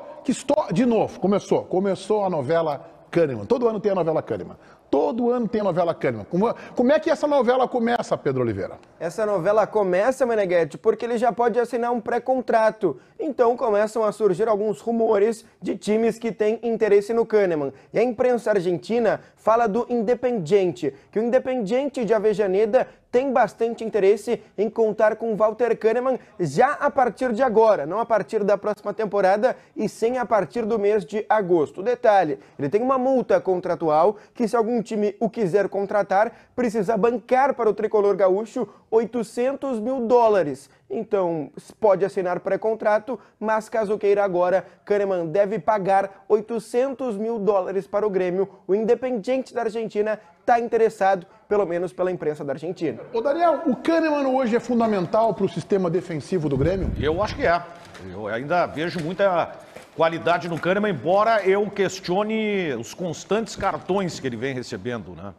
S2: de novo, começou a novela Kahneman. Todo ano tem a novela Kahneman. Todo ano tem a novela Kahneman. Como é que essa novela começa, Pedro Oliveira?
S7: Essa novela começa, Meneghetti, porque ele já pode assinar um pré-contrato. Então começam a surgir alguns rumores de times que têm interesse no Kahneman. E a imprensa argentina fala do Independiente, que o Independiente de Avejaneda tem bastante interesse em contar com Walter Kahneman já a partir de agora, não a partir da próxima temporada, e sim a partir do mês de agosto. Detalhe, ele tem uma multa contratual que, se algum time o quiser contratar, precisa bancar para o tricolor gaúcho $800 mil. Então, pode assinar pré-contrato, mas caso queira agora, Kahneman deve pagar $800 mil para o Grêmio. O Independiente da Argentina está interessado, pelo menos pela imprensa da Argentina.
S2: Ô Daniel, o Kahneman hoje é fundamental para o sistema defensivo do Grêmio?
S5: Eu acho que é. Eu ainda vejo muita qualidade no Kahneman, embora eu questione os constantes cartões que ele vem recebendo, né?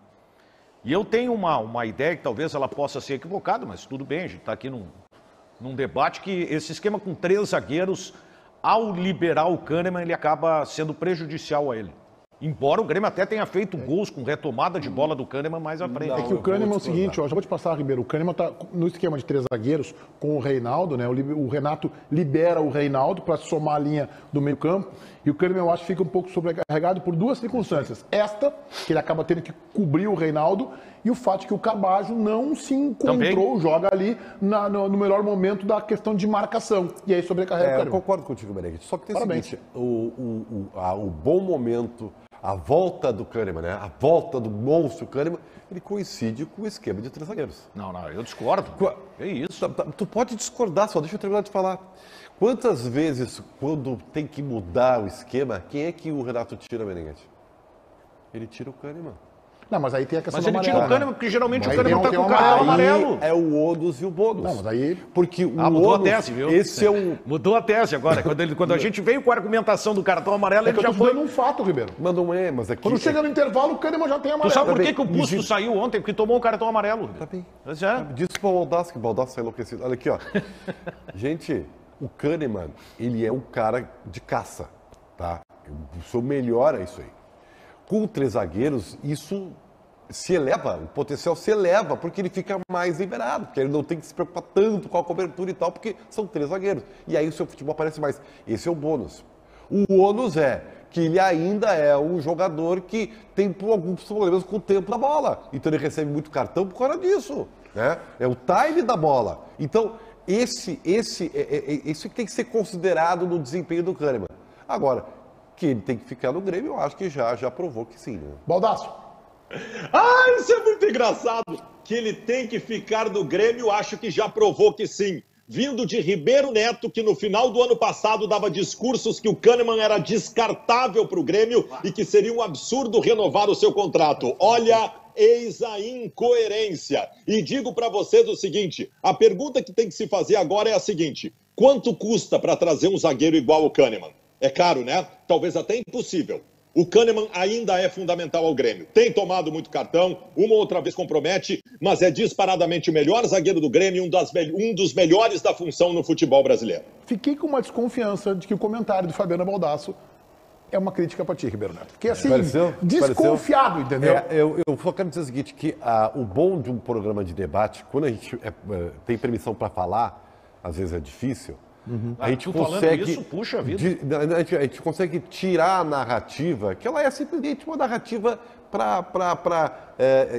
S5: E eu tenho uma ideia que talvez ela possa ser equivocada, mas tudo bem, a gente está aqui num debate que esse esquema com 3 zagueiros, ao liberar o Kahneman, ele acaba sendo prejudicial a ele. Embora o Grêmio até tenha feito gols com retomada de bola do Kahneman mais à frente.
S2: É que o Kahneman é o seguinte, ó, já vou te passar, Ribeiro, o Kahneman tá no esquema de 3 zagueiros com o Reinaldo, né? O Renato libera o Reinaldo para somar a linha do meio campo, e o Kahneman, eu acho, fica um pouco sobrecarregado por 2 circunstâncias. Esta, que ele acaba tendo que cobrir o Reinaldo, e o fato de que o Cabajo não se encontrou, joga ali no melhor momento da questão de marcação. E aí sobrecarrega o Kahneman.
S4: Eu concordo contigo, Meneghetti. Só que tem o seguinte, o bom momento, a volta do Kahneman, né? A volta do monstro Kahneman, ele coincide com o esquema de 3 zagueiros.
S5: Não, eu discordo. É isso.
S4: Tu pode discordar, só deixa eu terminar de falar. Quantas vezes, quando tem que mudar o esquema, quem é que o Renato tira, Meneghetti? Ele tira o Kahneman.
S2: Não, mas aí tem a questão
S5: do amarelo. Mas ele tira o Kahneman, porque geralmente o Kahneman tá com o
S2: cartão
S5: amarelo.
S4: É o ônus e o bônus.
S2: Não, mas aí...
S4: Porque o
S5: mudou
S4: ônus,
S5: a tese, viu?
S4: Esse é um...
S5: Mudou a tese agora. Quando a gente veio com a argumentação do cartão amarelo, ele já foi...
S2: um fato, Ribeiro.
S4: Mas não é, mas aqui...
S2: Quando chega no intervalo, o Kahneman já tem amarelo.
S5: Tu sabe por que o Busto saiu ontem? Porque tomou o cartão amarelo.
S4: Tá bem.
S5: Já.
S4: Disse pro Baldassi, que o Baldassi saiu enlouquecido. Olha aqui, ó. Gente, o Kahneman, ele é um cara de caça, tá? O seu melhor é isso aí. Com 3 zagueiros, isso... se eleva, o potencial se eleva, porque ele fica mais liberado, porque ele não tem que se preocupar tanto com a cobertura e tal, porque são 3 zagueiros. E aí o seu futebol aparece mais. Esse é o bônus. O ônus é que ele ainda é um jogador que tem alguns problemas com o tempo da bola. Então ele recebe muito cartão por causa disso. Né? É o time da bola. Então, esse que tem que ser considerado no desempenho do Kahneman. Agora, que ele tem que ficar no Grêmio, eu acho que já provou que sim. Né?
S2: Baldasso.
S3: Isso é muito engraçado. Que ele tem que ficar no Grêmio, acho que já provou que sim. Vindo de Ribeiro Neto, que no final do ano passado dava discursos que o Kahneman era descartável para o Grêmio e que seria um absurdo renovar o seu contrato. Olha, eis a incoerência. E digo para vocês o seguinte, a pergunta que tem que se fazer agora é a seguinte: quanto custa para trazer um zagueiro igual o Kahneman? É caro, né? Talvez até impossível. O Kahneman ainda é fundamental ao Grêmio. Tem tomado muito cartão, uma ou outra vez compromete, mas é disparadamente o melhor zagueiro do Grêmio e um dos melhores da função no futebol brasileiro.
S2: Fiquei com uma desconfiança de que o comentário do Fabiano Baldasso é uma crítica para ti, Ribeiro Neto. Fiquei assim, desconfiado, entendeu?
S4: Eu só quero dizer o seguinte, que o bom de um programa de debate, quando a gente tem permissão para falar, às vezes é difícil, a gente consegue
S5: isso, puxa vida.
S4: A gente consegue tirar a narrativa, que ela é simplesmente uma narrativa para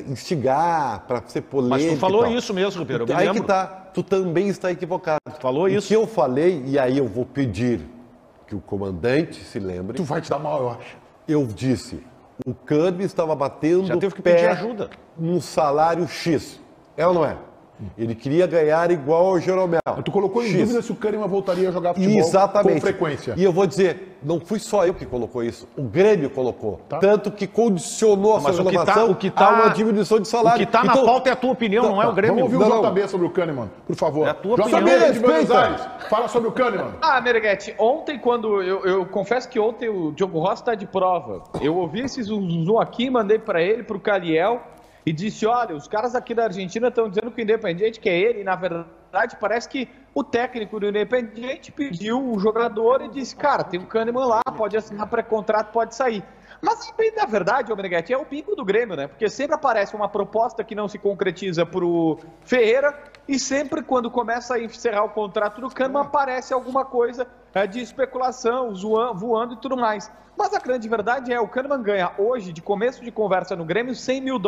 S4: instigar, para ser polêmica.
S5: Mas tu falou isso mesmo, Ribeiro, eu me lembro.
S4: Aí que tá, tu também está equivocado.
S5: Falou isso.
S4: O que eu falei, e aí eu vou pedir que o comandante se lembre.
S2: Tu vai te dar mal, eu acho.
S4: Eu disse, o Kahneman estava batendo
S5: já teve que pedir ajuda
S4: num salário X. É ou não é? Ele queria ganhar igual ao Jeromel.
S2: Tu colocou em dúvida se o Kahneman voltaria a jogar futebol com frequência.
S4: E eu vou dizer, não fui só eu que colocou isso, o Grêmio colocou. Tanto que condicionou a sua renovação a uma diminuição de salário.
S5: O que está na pauta é a tua opinião, não é o Grêmio.
S2: Vamos ouvir o JB sobre o Kahneman, por favor.
S5: É a tua opinião.
S2: JB de Buenos Aires, fala sobre o Kahneman.
S6: Meneghetti, ontem quando eu confesso que ontem o Diogo Rossi está de prova. Eu ouvi esse zum aqui, mandei para ele, para o Caliel, e disse, olha, os caras aqui da Argentina estão dizendo que o Independiente quer ele, e na verdade parece que o técnico do Independiente pediu o jogador e disse, cara, tem um Kahneman lá, pode assinar pré-contrato, pode sair. Mas, bem, na verdade, Meneghetti, é o bingo do Grêmio, né? Porque sempre aparece uma proposta que não se concretiza pro Ferreira e sempre quando começa a encerrar o contrato do Kahneman aparece alguma coisa de especulação, voando e tudo mais. Mas a grande verdade é, o Kahneman ganha hoje, de começo de conversa no Grêmio, $100 mil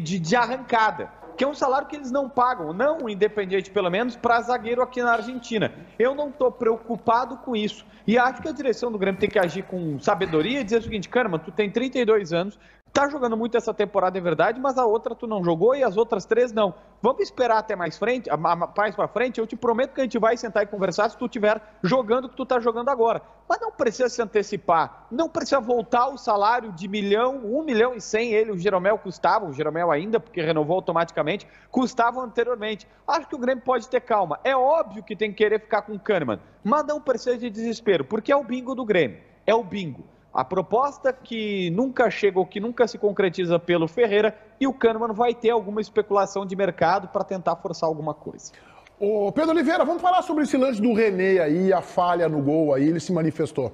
S6: de arrancada, que é um salário que eles não pagam, não Independiente pelo menos, para zagueiro aqui na Argentina. Eu não estou preocupado com isso. E acho que a direção do Grêmio tem que agir com sabedoria e dizer o seguinte, Kahneman, tu tem 32 anos, tá jogando muito essa temporada, é verdade, mas a outra tu não jogou e as outras 3 não. Vamos esperar até mais pra frente, eu te prometo que a gente vai sentar e conversar se tu estiver jogando o que tu tá jogando agora. Mas não precisa se antecipar, não precisa voltar o salário de 1 milhão e 100, ele, o Jeromel custava, o Jeromel ainda, porque renovou automaticamente, custavam anteriormente. Acho que o Grêmio pode ter calma. É óbvio que tem que querer ficar com o Kahneman, mas não precisa de desespero, porque é o bingo do Grêmio, é o bingo. A proposta que nunca chega ou que nunca se concretiza pelo Ferreira e o Kahneman vai ter alguma especulação de mercado para tentar forçar alguma coisa.
S2: Ô Pedro Oliveira, vamos falar sobre esse lance do René aí, a falha no gol aí, ele se manifestou.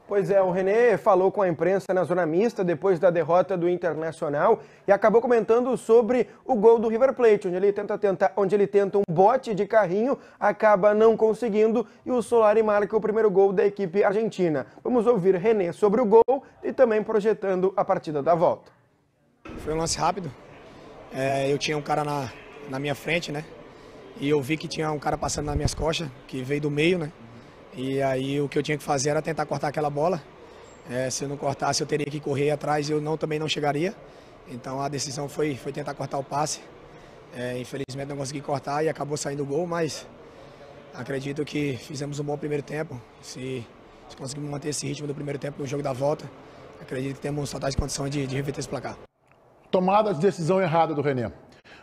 S7: Pois é, o René falou com a imprensa na zona mista depois da derrota do Internacional e acabou comentando sobre o gol do River Plate, onde ele tenta um bote de carrinho, acaba não conseguindo e o Solari marca o primeiro gol da equipe argentina. Vamos ouvir René sobre o gol e também projetando a partida da volta.
S9: Foi um lance rápido, eu tinha um cara na minha frente, né? E eu vi que tinha um cara passando nas minhas costas, que veio do meio, né? E aí o que eu tinha que fazer era tentar cortar aquela bola. Se eu não cortasse, eu teria que correr atrás e eu também não chegaria. Então a decisão foi tentar cortar o passe. Infelizmente não consegui cortar e acabou saindo o gol, mas acredito que fizemos um bom primeiro tempo. Se conseguimos manter esse ritmo do primeiro tempo no jogo da volta, acredito que temos totais condições de reverter esse placar.
S2: Tomada de decisão errada do René.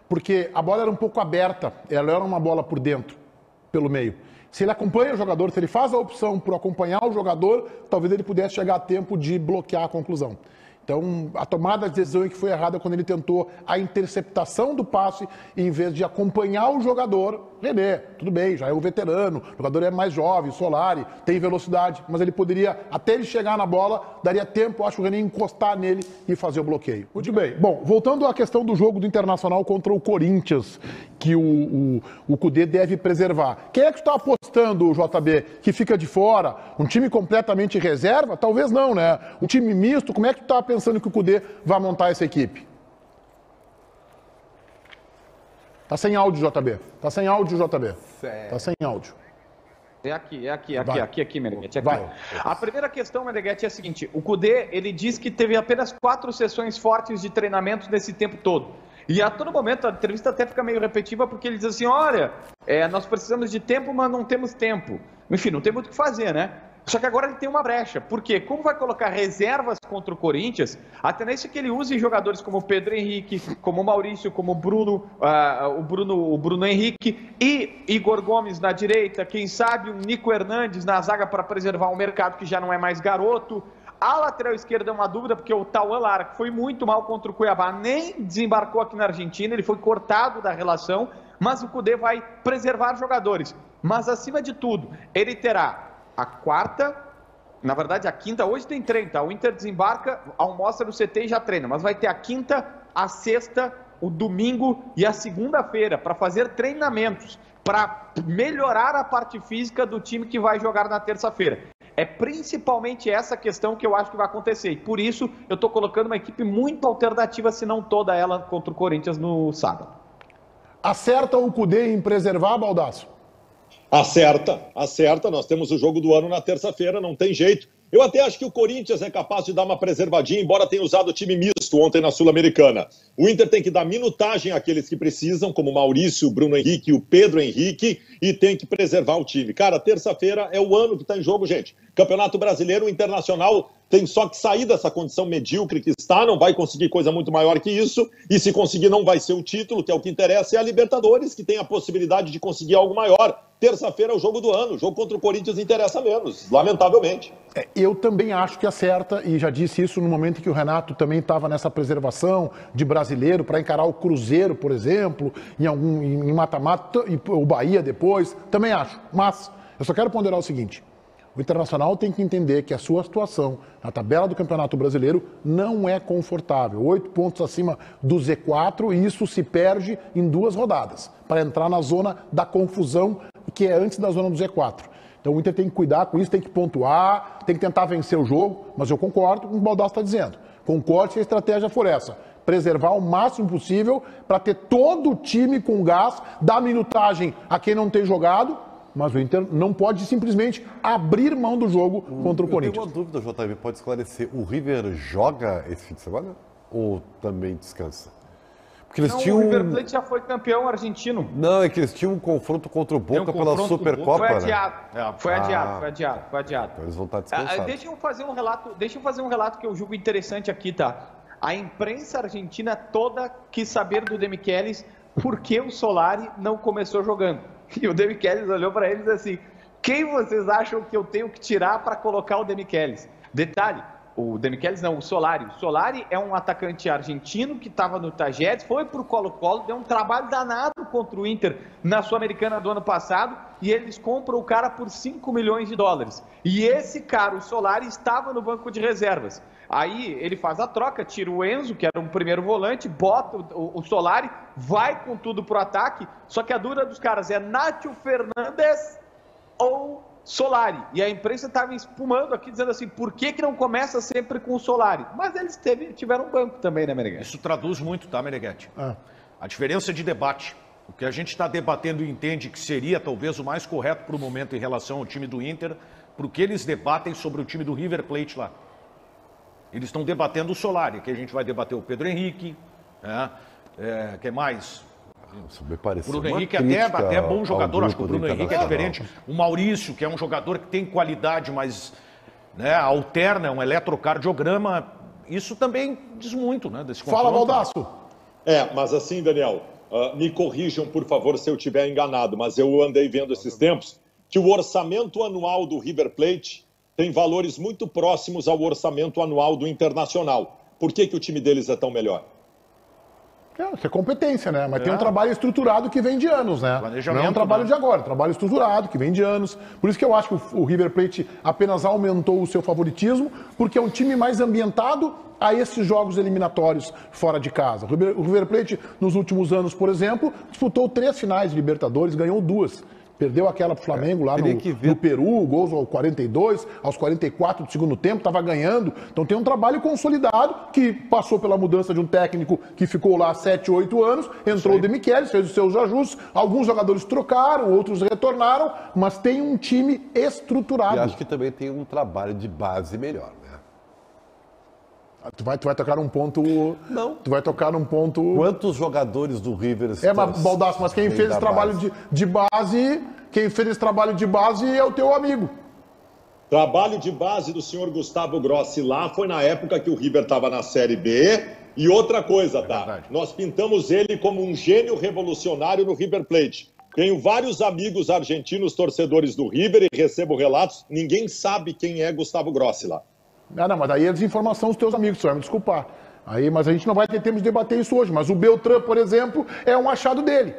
S2: Porque a bola era um pouco aberta, ela era uma bola por dentro, pelo meio. Se ele acompanha o jogador, se ele faz a opção por acompanhar o jogador, talvez ele pudesse chegar a tempo de bloquear a conclusão. Então, a tomada de decisão que foi errada quando ele tentou a interceptação do passe, em vez de acompanhar o jogador. René, tudo bem, já é um veterano, o jogador é mais jovem, Solari, tem velocidade, mas ele poderia, até ele chegar na bola, daria tempo, acho, o René encostar nele e fazer o bloqueio. Muito bem. Bom, voltando à questão do jogo do Internacional contra o Corinthians, que o Cudê deve preservar. Quem é que está apostando, JB, que fica de fora? Um time completamente reserva? Talvez não, né? Um time misto, como é que tu está pensando que o Cudê vai montar essa equipe? Tá sem áudio, JB. Tá sem áudio, JB. Certo. Tá sem áudio.
S6: É aqui, Meneghetti. A primeira questão, Meneghetti, é a seguinte. O Cudê, ele diz que teve apenas 4 sessões fortes de treinamento nesse tempo todo. E a todo momento, a entrevista até fica meio repetitiva, porque ele diz assim, olha, nós precisamos de tempo, mas não temos tempo. Enfim, não tem muito o que fazer, né? Só que agora ele tem uma brecha. Por quê? Como vai colocar reservas contra o Corinthians, a tendência é que ele use jogadores como o Pedro Henrique, como o Maurício, como o Bruno Henrique e Igor Gomes na direita, quem sabe um Nico Hernandes na zaga para preservar um mercado que já não é mais garoto. A lateral esquerda é uma dúvida, porque o Tauan Lara, que foi muito mal contra o Cuiabá, nem desembarcou aqui na Argentina, ele foi cortado da relação, mas o Cudê vai preservar jogadores. Mas, acima de tudo, ele terá a quarta, na verdade a quinta, hoje tem treino, tá? O Inter desembarca, almoça no CT e já treina, mas vai ter a quinta, a sexta, o domingo e a segunda-feira para fazer treinamentos, para melhorar a parte física do time que vai jogar na terça-feira. É principalmente essa questão que eu acho que vai acontecer, e por isso eu estou colocando uma equipe muito alternativa, se não toda ela, contra o Corinthians no sábado.
S2: Acerta o Cudê em preservar, Baldasso?
S3: Acerta. Nós temos o jogo do ano na terça-feira, não tem jeito. Eu até acho que o Corinthians é capaz de dar uma preservadinha, embora tenha usado o time misto ontem na Sul-Americana. O Inter tem que dar minutagem àqueles que precisam, como o Maurício, o Bruno Henrique e o Pedro Henrique, e tem que preservar o time. Cara, terça-feira é o ano que está em jogo, gente. Campeonato Brasileiro, o Internacional tem só que sair dessa condição medíocre que está, não vai conseguir coisa muito maior que isso, e se conseguir não vai ser o título, que é o que interessa, é a Libertadores, que tem a possibilidade de conseguir algo maior. Terça-feira é o jogo do ano, o jogo contra o Corinthians interessa menos, lamentavelmente.
S2: Eu também acho que acerta, e já disse isso no momento em que o Renato também estava nessa preservação de brasileiro para encarar o Cruzeiro, por exemplo, em mata-mata, e o Bahia depois, também acho. Mas eu só quero ponderar o seguinte: o Internacional tem que entender que a sua situação na tabela do Campeonato Brasileiro não é confortável. 8 pontos acima do Z4 e isso se perde em 2 rodadas para entrar na zona da confusão, que é antes da zona do Z4. Então o Inter tem que cuidar com isso, tem que pontuar, tem que tentar vencer o jogo, mas eu concordo com o que o Baldasso está dizendo. Concordo se a estratégia for essa: preservar o máximo possível para ter todo o time com gás, dar minutagem a quem não tem jogado. Mas o Inter não pode simplesmente abrir mão do jogo contra o Corinthians.
S4: Eu tenho uma dúvida, JB, pode esclarecer. O River joga esse fim de semana ou também descansa? Porque eles tinham...
S6: O River Plate já foi campeão argentino.
S4: Não, é que eles tinham um confronto contra o Boca pela Supercopa,
S6: foi adiado,
S4: né?
S6: Foi adiado.
S4: Então eles vão estar descansados.
S6: Deixa eu fazer um relato que eu julgo interessante aqui, tá? A imprensa argentina toda quis saber do Demichelis por que o Solari não começou jogando. E o Demichelis olhou para eles assim: quem vocês acham que eu tenho que tirar para colocar o Demichelis? Detalhe, o Demichelis não, o Solari. O Solari é um atacante argentino que estava no Tajeres, foi para o Colo-Colo, deu um trabalho danado contra o Inter na Sul-Americana do ano passado, e eles compram o cara por 5 milhões de dólares. E esse cara, o Solari, estava no banco de reservas. Aí ele faz a troca, tira o Enzo, que era um primeiro volante, bota o Solari, vai com tudo pro ataque, só que a dúvida dos caras é Nacho Fernandes ou Solari. E a imprensa estava espumando aqui, dizendo assim: por que não começa sempre com o Solari? Mas eles tiveram um banco também, né, Meneghetti?
S5: Isso traduz muito, tá, Meneghetti? A diferença de debate. O que a gente está debatendo e entende que seria talvez o mais correto para o momento em relação ao time do Inter, porque eles debatem sobre o time do River Plate lá. Eles estão debatendo o Solari, que a gente vai debater o Pedro Henrique, quem mais? O Bruno Henrique até é bom jogador, acho que o Bruno Henrique é diferente. O Maurício, que é um jogador que tem qualidade, mas alterna, é um eletrocardiograma. Isso também diz muito, né? Desse
S2: Fala, Baldasso!
S3: Mas assim, Daniel, me corrijam, por favor, se eu estiver enganado, mas eu andei vendo esses tempos que o orçamento anual do River Plate tem valores muito próximos ao orçamento anual do Internacional. Por que o time deles é tão melhor?
S2: Isso é competência, né? Mas tem um trabalho estruturado que vem de anos, né? Não é um trabalho de agora, é um trabalho estruturado que vem de anos. Por isso que eu acho que o River Plate apenas aumentou o seu favoritismo, porque é um time mais ambientado a esses jogos eliminatórios fora de casa. O River Plate, nos últimos anos, por exemplo, disputou 3 finais de Libertadores, ganhou 2. Perdeu aquela pro Flamengo lá no Peru, gols aos 42, aos 44 do segundo tempo, estava ganhando. Então tem um trabalho consolidado que passou pela mudança de um técnico que ficou lá 7, 8 anos, entrou o Demichelis, fez os seus ajustes, alguns jogadores trocaram, outros retornaram, mas tem um time estruturado.
S4: E acho que também tem um trabalho de base melhor, né?
S2: Tu vai tocar num ponto...
S4: Não.
S2: Tu vai tocar num ponto...
S4: Quantos jogadores do River...
S2: mas, Baldasso, mas quem fez esse trabalho de base... Quem fez esse trabalho de base é o teu amigo.
S3: Trabalho de base do senhor Gustavo Grossi lá foi na época que o River estava na Série B. E outra coisa, tá? Nós pintamos ele como um gênio revolucionário no River Plate. Tenho vários amigos argentinos torcedores do River e recebo relatos. Ninguém sabe quem é Gustavo Grossi lá.
S2: Não, mas aí é desinformação dos teus amigos, você vai me desculpar. Mas a gente não vai ter tempo de debater isso hoje. Mas o Beltrán, por exemplo, é um achado dele.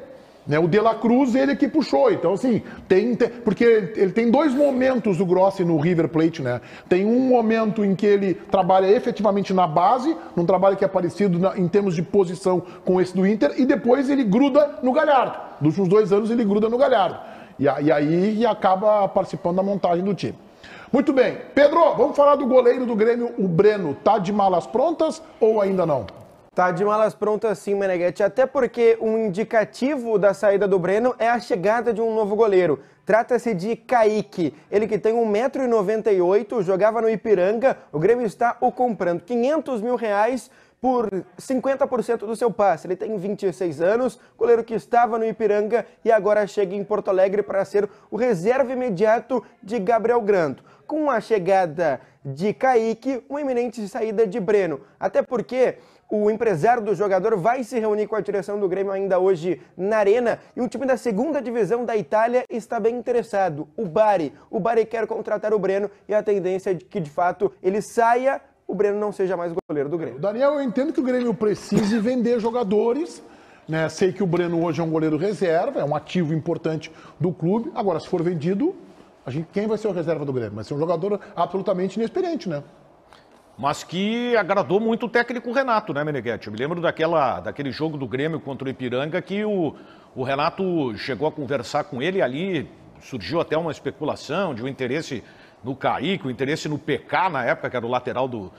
S2: O De La Cruz, ele que puxou. Então, assim, porque ele tem 2 momentos do Grossi no River Plate, né? Tem um momento em que ele trabalha efetivamente na base, num trabalho que é parecido em termos de posição com esse do Inter, e depois ele gruda no Galhardo. Nos últimos 2 anos ele gruda no Galhardo. E aí acaba participando da montagem do time. Muito bem. Pedro, vamos falar do goleiro do Grêmio, o Breno. Tá de malas prontas ou ainda não?
S7: Tá de malas prontas sim, Meneghetti, até porque um indicativo da saída do Breno é a chegada de um novo goleiro. Trata-se de Kaique, ele que tem 1,98 m, jogava no Ipiranga, o Grêmio está o comprando R$500 mil por 50% do seu passe. Ele tem 26 anos, goleiro que estava no Ipiranga e agora chega em Porto Alegre para ser o reserva imediato de Gabriel Grando. Com a chegada de Kaique, uma iminente saída de Breno, até porque o empresário do jogador vai se reunir com a direção do Grêmio ainda hoje na Arena e um time da segunda divisão da Itália está bem interessado, o Bari. O Bari quer contratar o Breno e a tendência é que, de fato, ele saia, o Breno não seja mais goleiro do Grêmio.
S2: Daniel, eu entendo que o Grêmio precise vender jogadores, né? Sei que o Breno hoje é um goleiro reserva, é um ativo importante do clube. Agora, se for vendido, quem vai ser o reserva do Grêmio? Vai ser um jogador absolutamente inexperiente, né?
S5: Mas que agradou muito o técnico Renato, né, Meneghetti? Eu me lembro daquele jogo do Grêmio contra o Ipiranga que o Renato chegou a conversar com ele ali, surgiu até uma especulação de um interesse no Kaique, o interesse no PK na época, que era o lateral do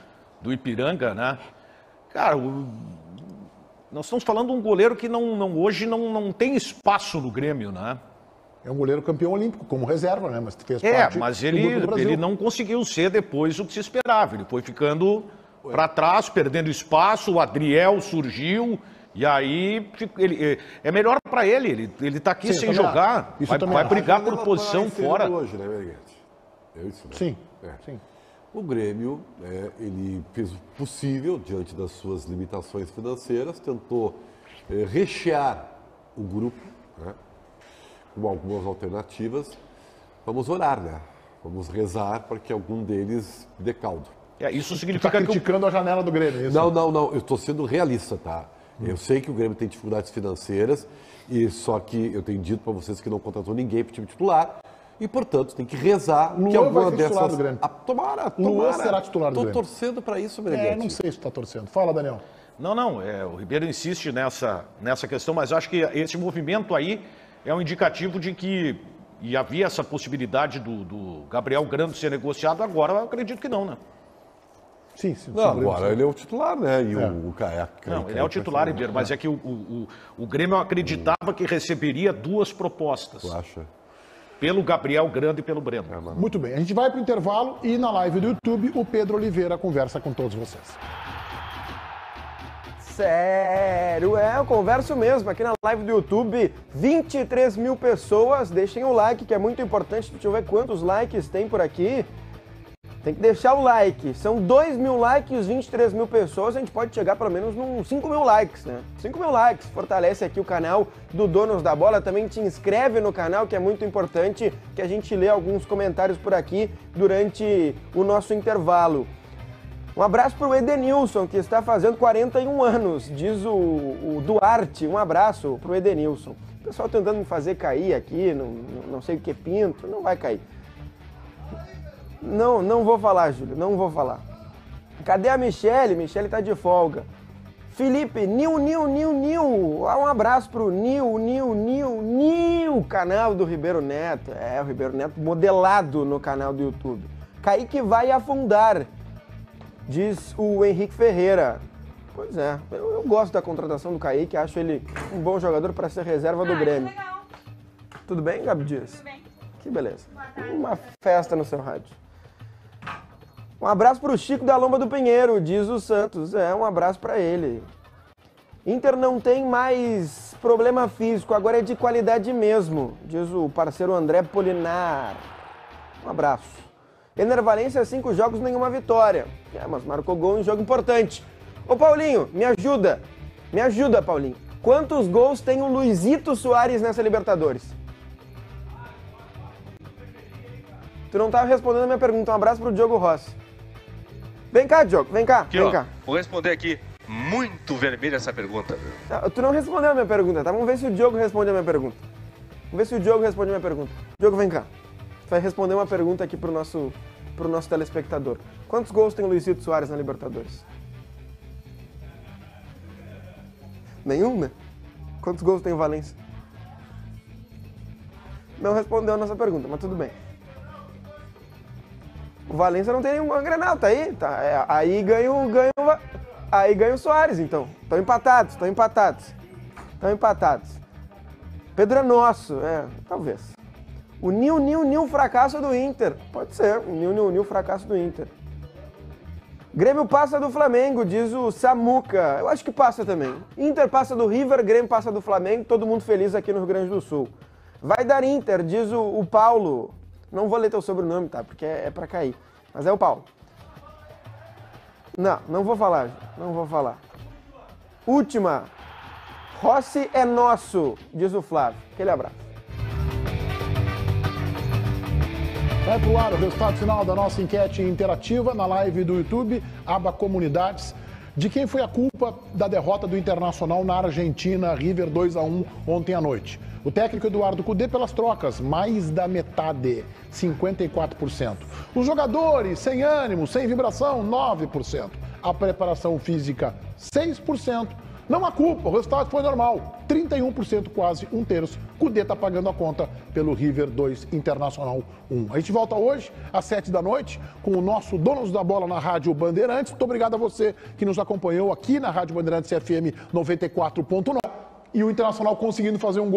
S5: Ipiranga, né? Cara, nós estamos falando de um goleiro que hoje não tem espaço no Grêmio, né?
S2: É um goleiro campeão olímpico, como reserva, né? Mas fez parte
S5: mas
S2: do grupo do Brasil.
S5: ele não conseguiu ser depois o que se esperava. Ele foi ficando para trás, perdendo espaço, o Adriel surgiu, e aí é melhor para ele. Ele está aqui sem jogar, vai brigar por posição fora.
S4: Hoje, né, Meneghetti? É isso, né?
S2: Sim.
S4: Sim. O Grêmio, ele fez o possível, diante das suas limitações financeiras, tentou rechear o grupo, né, com algumas alternativas. Vamos orar, né? Vamos rezar para que algum deles dê caldo.
S5: Isso significa que...
S2: criticando a janela do Grêmio, é isso?
S4: Não. Eu estou sendo realista, tá? Eu sei que o Grêmio tem dificuldades financeiras, só que eu tenho dito para vocês que não contratou ninguém para o time titular. E, portanto, tem que rezar que alguma dessas...
S2: Do Grêmio.
S4: Tomara.
S2: Luan será titular do Grêmio.
S4: Estou torcendo para isso, Meneghetti.
S2: Não sei se está torcendo. Fala, Daniel.
S5: Não. O Ribeiro insiste nessa questão, mas acho que esse movimento aí é um indicativo de que havia essa possibilidade do Gabriel Grando ser negociado. Agora, eu acredito que não, né?
S2: Sim.
S4: Não, agora ele é o titular, né? E o Kaique...
S5: Não, ele é o titular, Ribeiro, mas é que o Grêmio acreditava que receberia duas propostas.
S4: Tu acha?
S5: Pelo Gabriel Grando e pelo Breno.
S2: Muito bem, a gente vai para o intervalo e na live do YouTube o Pedro Oliveira conversa com todos vocês.
S7: Sério, eu converso mesmo aqui na live do YouTube, 23 mil pessoas, deixem o like que é muito importante, deixa eu ver quantos likes tem por aqui. Tem que deixar o like, são 2 mil likes, 23 mil pessoas, a gente pode chegar pelo menos nos 5 mil likes, né? 5 mil likes, fortalece aqui o canal do Donos da Bola, também te inscreve no canal, que é muito importante, que a gente lê alguns comentários por aqui durante o nosso intervalo. Um abraço para o Edenilson, que está fazendo 41 anos, diz o Duarte, um abraço para o Edenilson. O pessoal tentando me fazer cair aqui, não sei o que pinto, não vai cair. Não vou falar, Júlio, não vou falar. Cadê a Michele? Michele tá de folga. Felipe, Nil. Um abraço pro Nil, canal do Ribeiro Neto. O Ribeiro Neto modelado no canal do YouTube. Kaique vai afundar, diz o Henrique Ferreira. Pois é, eu gosto da contratação do Kaique, acho ele um bom jogador para ser reserva do Grêmio.
S10: Legal.
S7: Tudo bem, Gabi Dias?
S10: Tudo bem.
S7: Que beleza. Uma festa no seu rádio. Um abraço para o Chico da Lomba do Pinheiro, diz o Santos. Um abraço para ele. Inter não tem mais problema físico, agora é de qualidade mesmo, diz o parceiro André Polinar. Um abraço. Ener Valencia, 5 jogos, nenhuma vitória. Mas marcou gol em jogo importante. Ô Paulinho, me ajuda. Me ajuda, Paulinho. Quantos gols tem o Luizito Soares nessa Libertadores? Tu não estava respondendo a minha pergunta. Um abraço pro Diogo Rossi. Vem cá, Diogo. Vem cá.
S11: Aqui,
S7: vem
S11: ó,
S7: cá.
S11: Vou responder aqui. Muito vermelha essa pergunta.
S7: Tu não respondeu a minha pergunta, tá? Vamos ver se o Diogo responde a minha pergunta. Diogo, vem cá. Tu vai responder uma pergunta aqui pro nosso telespectador. Quantos gols tem o Luizito Soares na Libertadores? Nenhum, né? Quantos gols tem o Valencia? Não respondeu a nossa pergunta, mas tudo bem. O Valencia não tem nenhuma Grenal, tá aí? Tá, aí ganha o... Aí ganha o Soares, então. Estão empatados. Pedro é nosso, talvez. O nil, fracasso do Inter. Pode ser, o nil, fracasso do Inter. Grêmio passa do Flamengo, diz o Samuca. Eu acho que passa também. Inter passa do River, Grêmio passa do Flamengo, todo mundo feliz aqui no Rio Grande do Sul. Vai dar Inter, diz o Paulo. Não vou ler teu sobrenome, tá? Porque é pra cair. Mas é o Paulo. Não vou falar. Última. Rossi é nosso, diz o Flávio. Aquele abraço.
S2: Vai pro ar o resultado final da nossa enquete interativa na live do YouTube, aba Comunidades. De quem foi a culpa da derrota do Internacional na Argentina, River 2-1 ontem à noite? O técnico Eduardo Cudê pelas trocas, mais da metade, 54%. Os jogadores, sem ânimo, sem vibração, 9%. A preparação física, 6%. Não há culpa, o resultado foi normal, 31%, quase um terço. Cudê está pagando a conta pelo River 2, Internacional 1. A gente volta hoje, às 7 da noite, com o nosso Donos da Bola na Rádio Bandeirantes. Muito obrigado a você que nos acompanhou aqui na Rádio Bandeirantes FM 94.9. E o Internacional conseguindo fazer um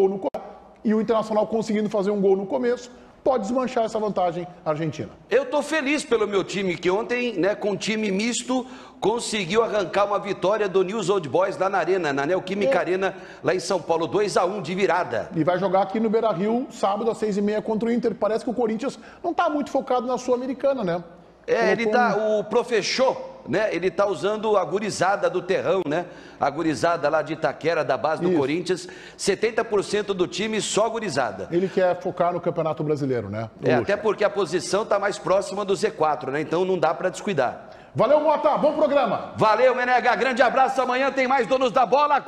S2: gol no começo, pode desmanchar essa vantagem argentina.
S10: Eu estou feliz pelo meu time, que ontem, com um time misto, conseguiu arrancar uma vitória do News Old Boys lá na Arena, na Neoquímica Arena, lá em São Paulo, 2-1 de virada.
S2: E vai jogar aqui no Beira-Rio, sábado, às 6h30 contra o Inter. Parece que o Corinthians não está muito focado na Sul-Americana, né?
S10: O Profechô, ele tá usando a gurizada do terrão, a gurizada lá de Itaquera, da base do Corinthians, 70% do time só gurizada.
S2: Ele quer focar no Campeonato Brasileiro, né?
S10: Até porque a posição tá mais próxima do Z4, então não dá para descuidar.
S2: Valeu, Mota, bom programa.
S10: Valeu, Menega, grande abraço, amanhã tem mais Donos da Bola.